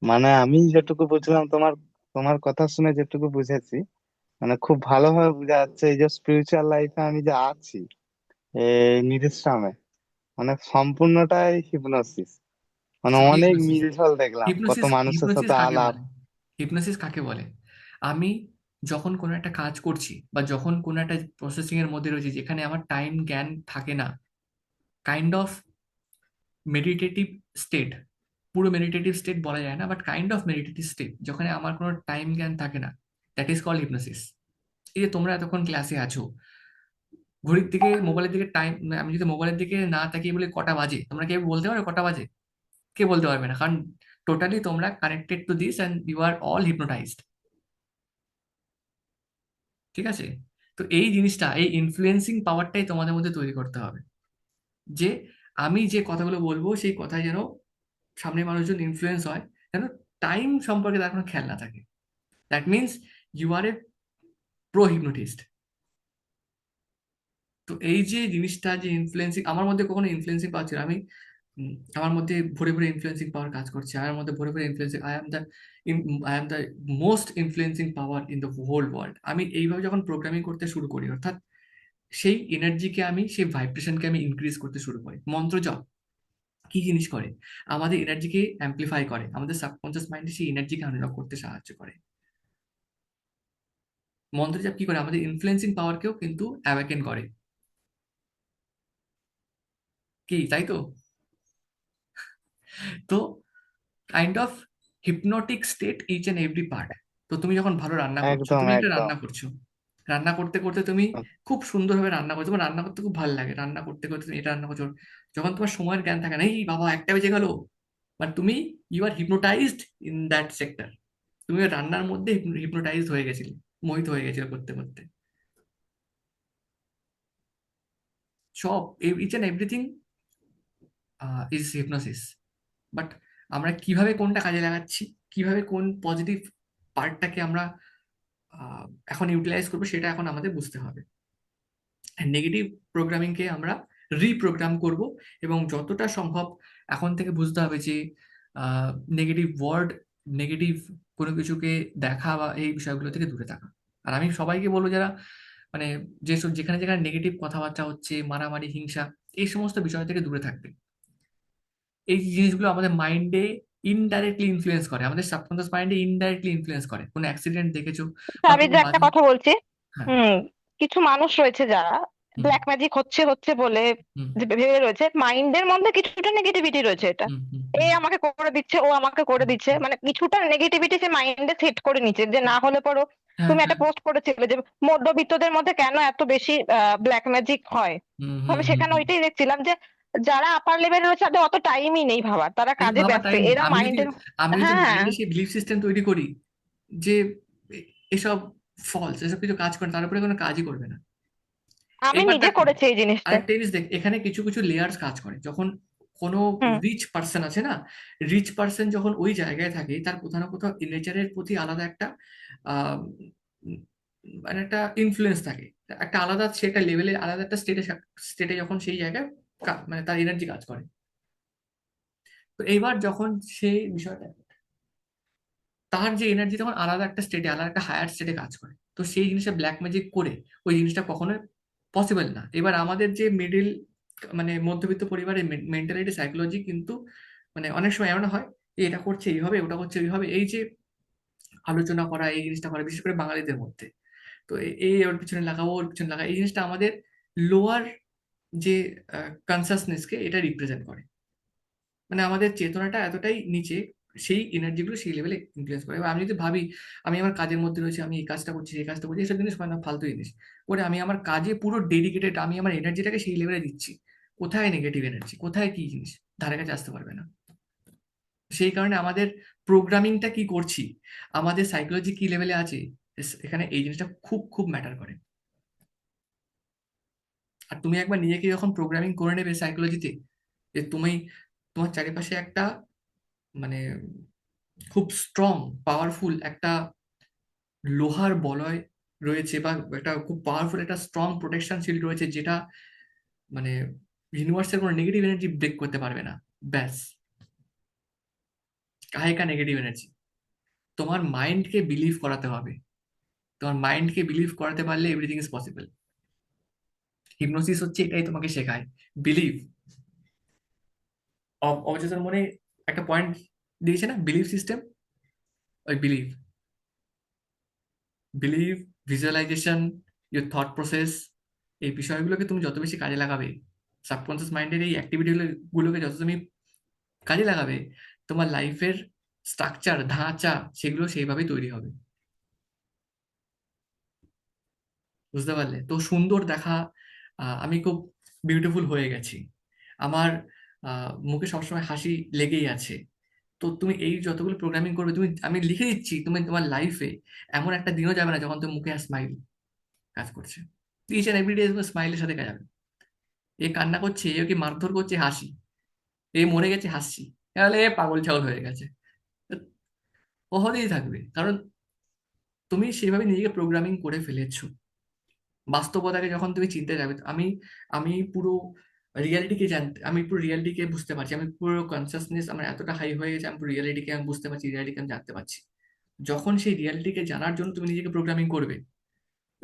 মানে আমি যেটুকু বুঝলাম, তোমার তোমার কথা শুনে যেটুকু বুঝেছি, মানে খুব ভালোভাবে বোঝা যাচ্ছে এই যে স্পিরিচুয়াল লাইফে আমি যে আছি এই নির্দিষ্টমে, মানে সম্পূর্ণটাই হিপনোসিস। মানে শুধু অনেক হিপনোসিস? মিলঝল দেখলাম, কত হিপনোসিস মানুষের হিপনোসিস সাথে কাকে আলাপ। বলে? হিপনোসিস কাকে বলে? আমি যখন কোনো একটা কাজ করছি বা যখন কোনো একটা প্রসেসিং এর মধ্যে রয়েছে যেখানে আমার টাইম জ্ঞান থাকে না, কাইন্ড অফ মেডিটেটিভ স্টেট, পুরো মেডিটেটিভ স্টেট বলা যায় না, but kind of meditative state, যেখানে আমার কোনো টাইম জ্ঞান থাকে না, দ্যাট ইজ কল্ড হিপনোসিস। এই যে তোমরা এতক্ষণ ক্লাসে আছো, ঘড়ির দিকে, মোবাইলের দিকে টাইম, আমি যদি মোবাইলের দিকে না তাকিয়ে বলি কটা বাজে, তোমরা কেউ বলতে পারো কটা বাজে? কে বলতে পারবে না, কারণ টোটালি তোমরা connected to this and you are all hypnotised. ঠিক আছে? তো এই জিনিসটা, এই ইনফ্লুয়েন্সিং পাওয়ারটাই তোমাদের মধ্যে তৈরি করতে হবে, যে আমি যে কথাগুলো বলবো সেই কথায় যেন সামনের মানুষজন ইনফ্লুয়েন্স হয়, যেন টাইম সম্পর্কে তার কোনো খেয়াল না থাকে। That means you are a pro hypnotist. তো এই যে জিনিসটা, যে ইনফ্লুয়েন্সিং, আমার মধ্যে কখনো ইনফ্লুয়েন্সিং পাওয়ার ছিল আমি, আমার মধ্যে ভরে ভরে ইনফ্লুয়েন্সিং পাওয়ার কাজ করছে, আমার মধ্যে ভরে ভরে influencing, I am the most influencing power in the whole world. আমি এইভাবে যখন প্রোগ্রামিং করতে শুরু করি, অর্থাৎ সেই এনার্জিকে আমি, সেই ভাইব্রেশনকে আমি ইনক্রিজ করতে শুরু করি। মন্ত্র জপ কি জিনিস করে? আমাদের এনার্জিকে অ্যাম্প্লিফাই করে, আমাদের সাবকনসিয়াস মাইন্ডে সেই এনার্জিকে আনলক করতে সাহায্য করে। মন্ত্র জপ কি করে? আমাদের ইনফ্লুয়েন্সিং পাওয়ারকেও কিন্তু অ্যাওয়েকেন করে। কি, তাই তো? তো kind of hypnotic state each and every part. তো তুমি যখন ভালো রান্না করছো, একদম তুমি একটা একদম। রান্না করছো, রান্না করতে করতে তুমি খুব সুন্দরভাবে রান্না করছো, তোমার রান্না করতে খুব ভালো লাগে, রান্না করতে করতে তুমি এটা রান্না করছো, যখন তোমার সময়ের জ্ঞান থাকে না, এই বাবা 1টা বেজে গেল, বাট তুমি you are hypnotised in that sector, তুমি ওই রান্নার মধ্যে হিপনোটাইজড হয়ে গেছিলে, মোহিত হয়ে গেছিলে করতে করতে। সব each and everything is hypnosis. But আমরা কিভাবে কোনটা কাজে লাগাচ্ছি, কিভাবে কোন পজিটিভ পার্টটাকে আমরা আহ, এখন ইউটিলাইজ করবো, সেটা এখন আমাদের বুঝতে হবে। নেগেটিভ প্রোগ্রামিংকে আমরা রিপ্রোগ্রাম করব, এবং যতটা সম্ভব এখন থেকে বুঝতে হবে যে নেগেটিভ ওয়ার্ড, নেগেটিভ কোনো কিছুকে দেখা বা এই বিষয়গুলো থেকে দূরে থাকা। আর আমি সবাইকে বলবো যারা মানে যেসব যেখানে যেখানে নেগেটিভ কথাবার্তা হচ্ছে, মারামারি, হিংসা, এই সমস্ত বিষয় থেকে দূরে থাকবে। এই জিনিসগুলো আমাদের মাইন্ডে ইনডাইরেক্টলি ইনফ্লুয়েন্স করে, আমাদের সাবকনশিয়াস মাইন্ডে ইনডাইরেক্টলি ইনফ্লুয়েন্স করে। কোনো অ্যাক্সিডেন্ট দেখেছো বা আমি কোনো যে একটা বাজে, কথা বলছি, হ্যাঁ, হুম, কিছু মানুষ রয়েছে যারা হুম, ব্ল্যাক ম্যাজিক হচ্ছে হচ্ছে বলে হুম, যে ভেবে রয়েছে, মাইন্ডের মধ্যে কিছুটা নেগেটিভিটি রয়েছে, এটা হুম, হুম, এ হুম, আমাকে করে দিচ্ছে, ও আমাকে করে হুম, দিচ্ছে, হুম, মানে কিছুটা নেগেটিভিটি সে মাইন্ডে সেট করে নিচ্ছে, যে না হুম, হলে পরো। হ্যাঁ, তুমি হ্যাঁ, একটা পোস্ট করেছিলে যে মধ্যবিত্তদের মধ্যে কেন এত বেশি ব্ল্যাক ম্যাজিক হয়। হুম, তো হুম, আমি হুম, সেখানে হুম। ওইটাই দেখছিলাম যে যারা আপার লেভেলে রয়েছে তাদের অত টাইমই নেই ভাবার, তারা এই কাজে ভাবা ব্যস্ত, টাইম নেই। এরা মাইন্ডের। আমি যদি হ্যাঁ, মাইন্ডে সেই বিলিফ সিস্টেম তৈরি করি যে এসব ফলস, এসব কিছু কাজ করে, তার উপরে কোনো কাজই করবে না। আমি এবার নিজে দেখো, করেছি এই জিনিসটা। আরেকটা জিনিস দেখ, এখানে কিছু কিছু লেয়ার্স কাজ করে। যখন কোনো হুম। রিচ পার্সন আছে না, রিচ পার্সন যখন ওই জায়গায় থাকে, তার কোথাও না কোথাও নেচারের প্রতি আলাদা একটা আহ, উম, মানে একটা ইনফ্লুয়েন্স থাকে, একটা আলাদা, সে একটা লেভেলে আলাদা একটা স্টেটে স্টেটে যখন সেই জায়গায় মানে তার এনার্জি কাজ করে। তো এইবার যখন সেই বিষয়টা, তার যে এনার্জি তখন আলাদা একটা স্টেটে, আলাদা একটা হায়ার স্টেটে কাজ করে, তো সেই জিনিসটা ব্ল্যাক ম্যাজিক করে ওই জিনিসটা কখনোই পসিবল না। এবার আমাদের যে মিডিল মানে মধ্যবিত্ত পরিবারের মেন্টালিটি, সাইকোলজি কিন্তু মানে অনেক সময় এমন হয় যে এটা করছে এইভাবে, ওটা করছে এইভাবে, এই যে আলোচনা করা, এই জিনিসটা করা, বিশেষ করে বাঙালিদের মধ্যে, তো এই ওর পিছনে লাগাবো, ওর পিছনে লাগা, এই জিনিসটা আমাদের লোয়ার যে কনসাসনেসকে এটা রিপ্রেজেন্ট করে। মানে আমাদের চেতনাটা এতটাই নিচে, সেই এনার্জি গুলো সেই লেভেলে ইনফ্লুয়েন্স করে। এবার আমি যদি ভাবি আমি আমার কাজের মধ্যে রয়েছে, আমি এই কাজটা করছি, এই কাজটা করছি, এসব জিনিস মানে না, ফালতু জিনিস করে আমি আমার কাজে পুরো ডেডিকেটেড, আমি আমার এনার্জিটাকে সেই লেভেলে দিচ্ছি, কোথায় নেগেটিভ এনার্জি, কোথায় কি জিনিস ধারে কাছে আসতে পারবে না। সেই কারণে আমাদের প্রোগ্রামিংটা কি করছি, আমাদের সাইকোলজি কি লেভেলে আছে, এখানে এই জিনিসটা খুব খুব ম্যাটার করে। আর তুমি একবার নিজেকে যখন প্রোগ্রামিং করে নেবে সাইকোলজিতে, যে তুমি তোমার চারিপাশে একটা মানে খুব স্ট্রং, পাওয়ারফুল একটা লোহার বলয় রয়েছে, বা একটা খুব পাওয়ারফুল একটা স্ট্রং প্রোটেকশন শিল্ড রয়েছে, যেটা মানে ইউনিভার্সের কোনো নেগেটিভ এনার্জি ব্রেক করতে পারবে না। ব্যাস, কাহিকা নেগেটিভ এনার্জি, তোমার মাইন্ডকে বিলিভ করাতে হবে। তোমার মাইন্ডকে বিলিভ করাতে পারলে এভরিথিং ইজ পসিবল। হিপনোসিস হচ্ছে এটাই তোমাকে শেখায়, বিলিভ। অবচেতন মনে একটা পয়েন্ট দিয়েছে না, বিলিভ সিস্টেম, ওই believe, believe, visualisation, your thought process, এই বিষয়গুলোকে তুমি যত বেশি কাজে লাগাবে, সাবকনসিয়াস মাইন্ডের এই অ্যাক্টিভিটি গুলোকে যত তুমি কাজে লাগাবে, তোমার লাইফের স্ট্রাকচার, ধাঁচা, সেগুলো সেইভাবেই তৈরি হবে। বুঝতে পারলে তো? সুন্দর দেখা, আমি খুব বিউটিফুল হয়ে গেছি, আমার মুখে সবসময় হাসি লেগেই আছে। তো তুমি এই যতগুলো প্রোগ্রামিং করবে, তুমি, আমি লিখে দিচ্ছি, তুমি তোমার লাইফে এমন একটা দিনও যাবে না যখন তুমি মুখে স্মাইল কাজ করছে। ইচ অ্যান্ড এভরি ডে স্মাইলের সাথে কাজ হবে। এ কান্না করছে, এ কি মারধর করছে, হাসি, এ মরে গেছে, হাসছি, তাহলে এ পাগল ছাগল হয়ে গেছে, ও হতেই থাকবে। কারণ তুমি সেভাবে নিজেকে প্রোগ্রামিং করে ফেলেছো। বাস্তবতাকে যখন তুমি চিনতে যাবে, আমি আমি পুরো রিয়ালিটিকে জানতে, আমি পুরো রিয়ালিটিকে বুঝতে পারছি, আমি পুরো কনসাসনেস আমার এতটা হাই হয়ে গেছে, আমি পুরো রিয়ালিটিকে আমি বুঝতে পারছি, রিয়ালিটিকে আমি জানতে পারছি। যখন সেই রিয়ালিটিকে জানার জন্য তুমি নিজেকে প্রোগ্রামিং করবে,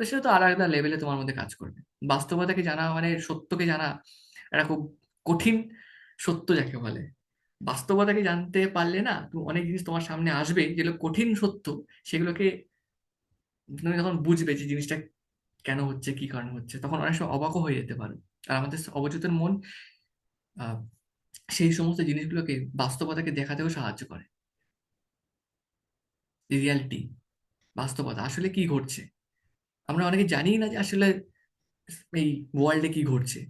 তো সেটা তো আলাদা লেভেলে তোমার মধ্যে কাজ করবে। বাস্তবতাকে জানা মানে সত্যকে জানা, এটা খুব কঠিন সত্য যাকে বলে। বাস্তবতাকে জানতে পারলে না, তুমি অনেক জিনিস তোমার সামনে আসবে যেগুলো কঠিন সত্য, সেগুলোকে তুমি যখন বুঝবে যে জিনিসটা কেন হচ্ছে, কি কারণে হচ্ছে, তখন অনেক সময় অবাকও হয়ে যেতে পারো। আর আমাদের অবচেতন মন আহ, সেই সমস্ত জিনিসগুলোকে, বাস্তবতাকে দেখাতেও সাহায্য করে। রিয়ালিটি, বাস্তবতা আসলে কি ঘটছে, আমরা অনেকে জানি না যে আসলে এই ওয়ার্ল্ডে কি ঘটছে।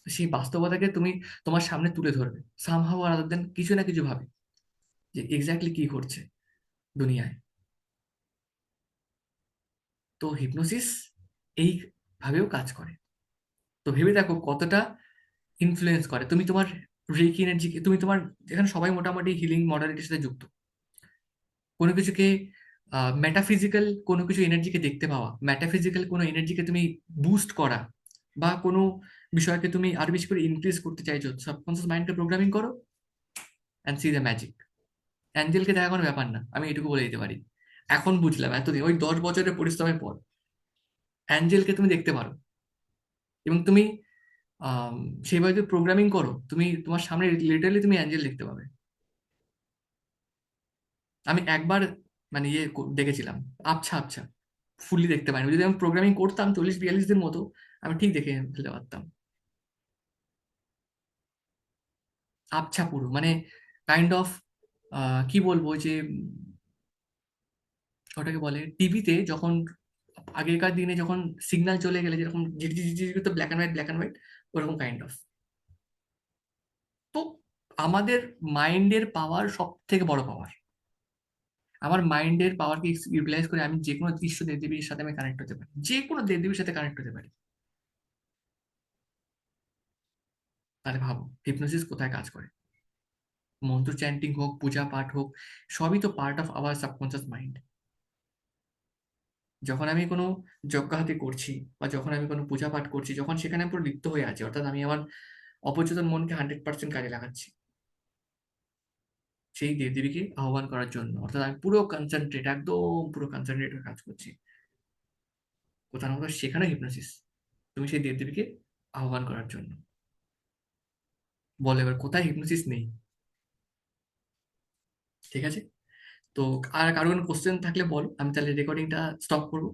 সেই বাস্তবতাকে তুমি তোমার সামনে তুলে ধরবে সামহাউ আদার দেন, কিছু না কিছু ভাবে যে এক্স্যাক্টলি কি ঘটছে দুনিয়ায়। তো হিপনোসিস এই ভাবেও কাজ করে। তো ভেবে দেখো কতটা ইনফ্লুয়েন্স করে। তুমি তোমার রেকি এনার্জিকে, তুমি তোমার, এখানে সবাই মোটামুটি হিলিং মডালিটির সাথে যুক্ত। কোনো কিছুকে মেটাফিজিক্যাল কোনো কিছু এনার্জিকে দেখতে পাওয়া, মেটাফিজিক্যাল কোনো এনার্জিকে তুমি বুস্ট করা, বা কোনো বিষয়কে তুমি আরো বেশি করে ইনক্রিজ করতে চাইছো, সাবকনসিয়াস মাইন্ডকে প্রোগ্রামিং করো অ্যান্ড সি দ্য ম্যাজিক। অ্যাঞ্জেলকে দেখা কোনো ব্যাপার না, আমি এটুকু বলে দিতে পারি। এখন বুঝলাম এতদিন, ওই 10 বছরের পরিশ্রমের পর অ্যাঞ্জেলকে তুমি দেখতে পারো। এবং তুমি আহ সেইভাবে যদি প্রোগ্রামিং করো, তুমি তোমার সামনে লিটারালি তুমি অ্যাঞ্জেল দেখতে পাবে। আমি একবার মানে দেখেছিলাম, আবছা আবছা, ফুললি দেখতে পাইনি। যদি আমি প্রোগ্রামিং করতাম 40-42 দিন মতো, আমি ঠিক দেখে ফেলতে পারতাম। আবছা পুরো, মানে কাইন্ড অফ, কি বলবো, যে ওটাকে বলে টিভিতে যখন আগেকার দিনে যখন সিগন্যাল চলে গেলে যেরকম ঝিরঝির করতে, black and white, black and white, ওরকম কাইন্ড অফ। তো আমাদের মাইন্ডের পাওয়ার সব থেকে বড় পাওয়ার। আমার মাইন্ডের পাওয়ারকে ইউটিলাইজ করে আমি যে কোনো দৃশ্য দেবদেবীর সাথে আমি কানেক্ট হতে পারি, যে কোনো দেবদেবীর সাথে কানেক্ট হতে পারি। তাহলে ভাবো হিপনোসিস কোথায় কাজ করে। মন্ত্র চ্যান্টিং হোক, পূজা পাঠ হোক, সবই তো part of our subconscious mind. যখন আমি কোনো যজ্ঞাহুতি করছি, বা যখন আমি কোনো পূজা পাঠ করছি, যখন সেখানে আমি পুরো লিপ্ত হয়ে আছি, অর্থাৎ আমি আমার অপচেতন মনকে 100% কাজে লাগাচ্ছি সেই দেবদেবীকে আহ্বান করার জন্য, অর্থাৎ আমি পুরো কনসেন্ট্রেট, একদম পুরো কনসেন্ট্রেট হয়ে কাজ করছি। কোথাও না কোথাও সেখানে হিপনোসিস, তুমি সেই দেবদেবীকে আহ্বান করার জন্য। বলো এবার কোথায় হিপনোসিস নেই? ঠিক আছে। তো আর কারো কোনো কোশ্চেন থাকলে বলো, আমি তাহলে রেকর্ডিংটা স্টপ করবো।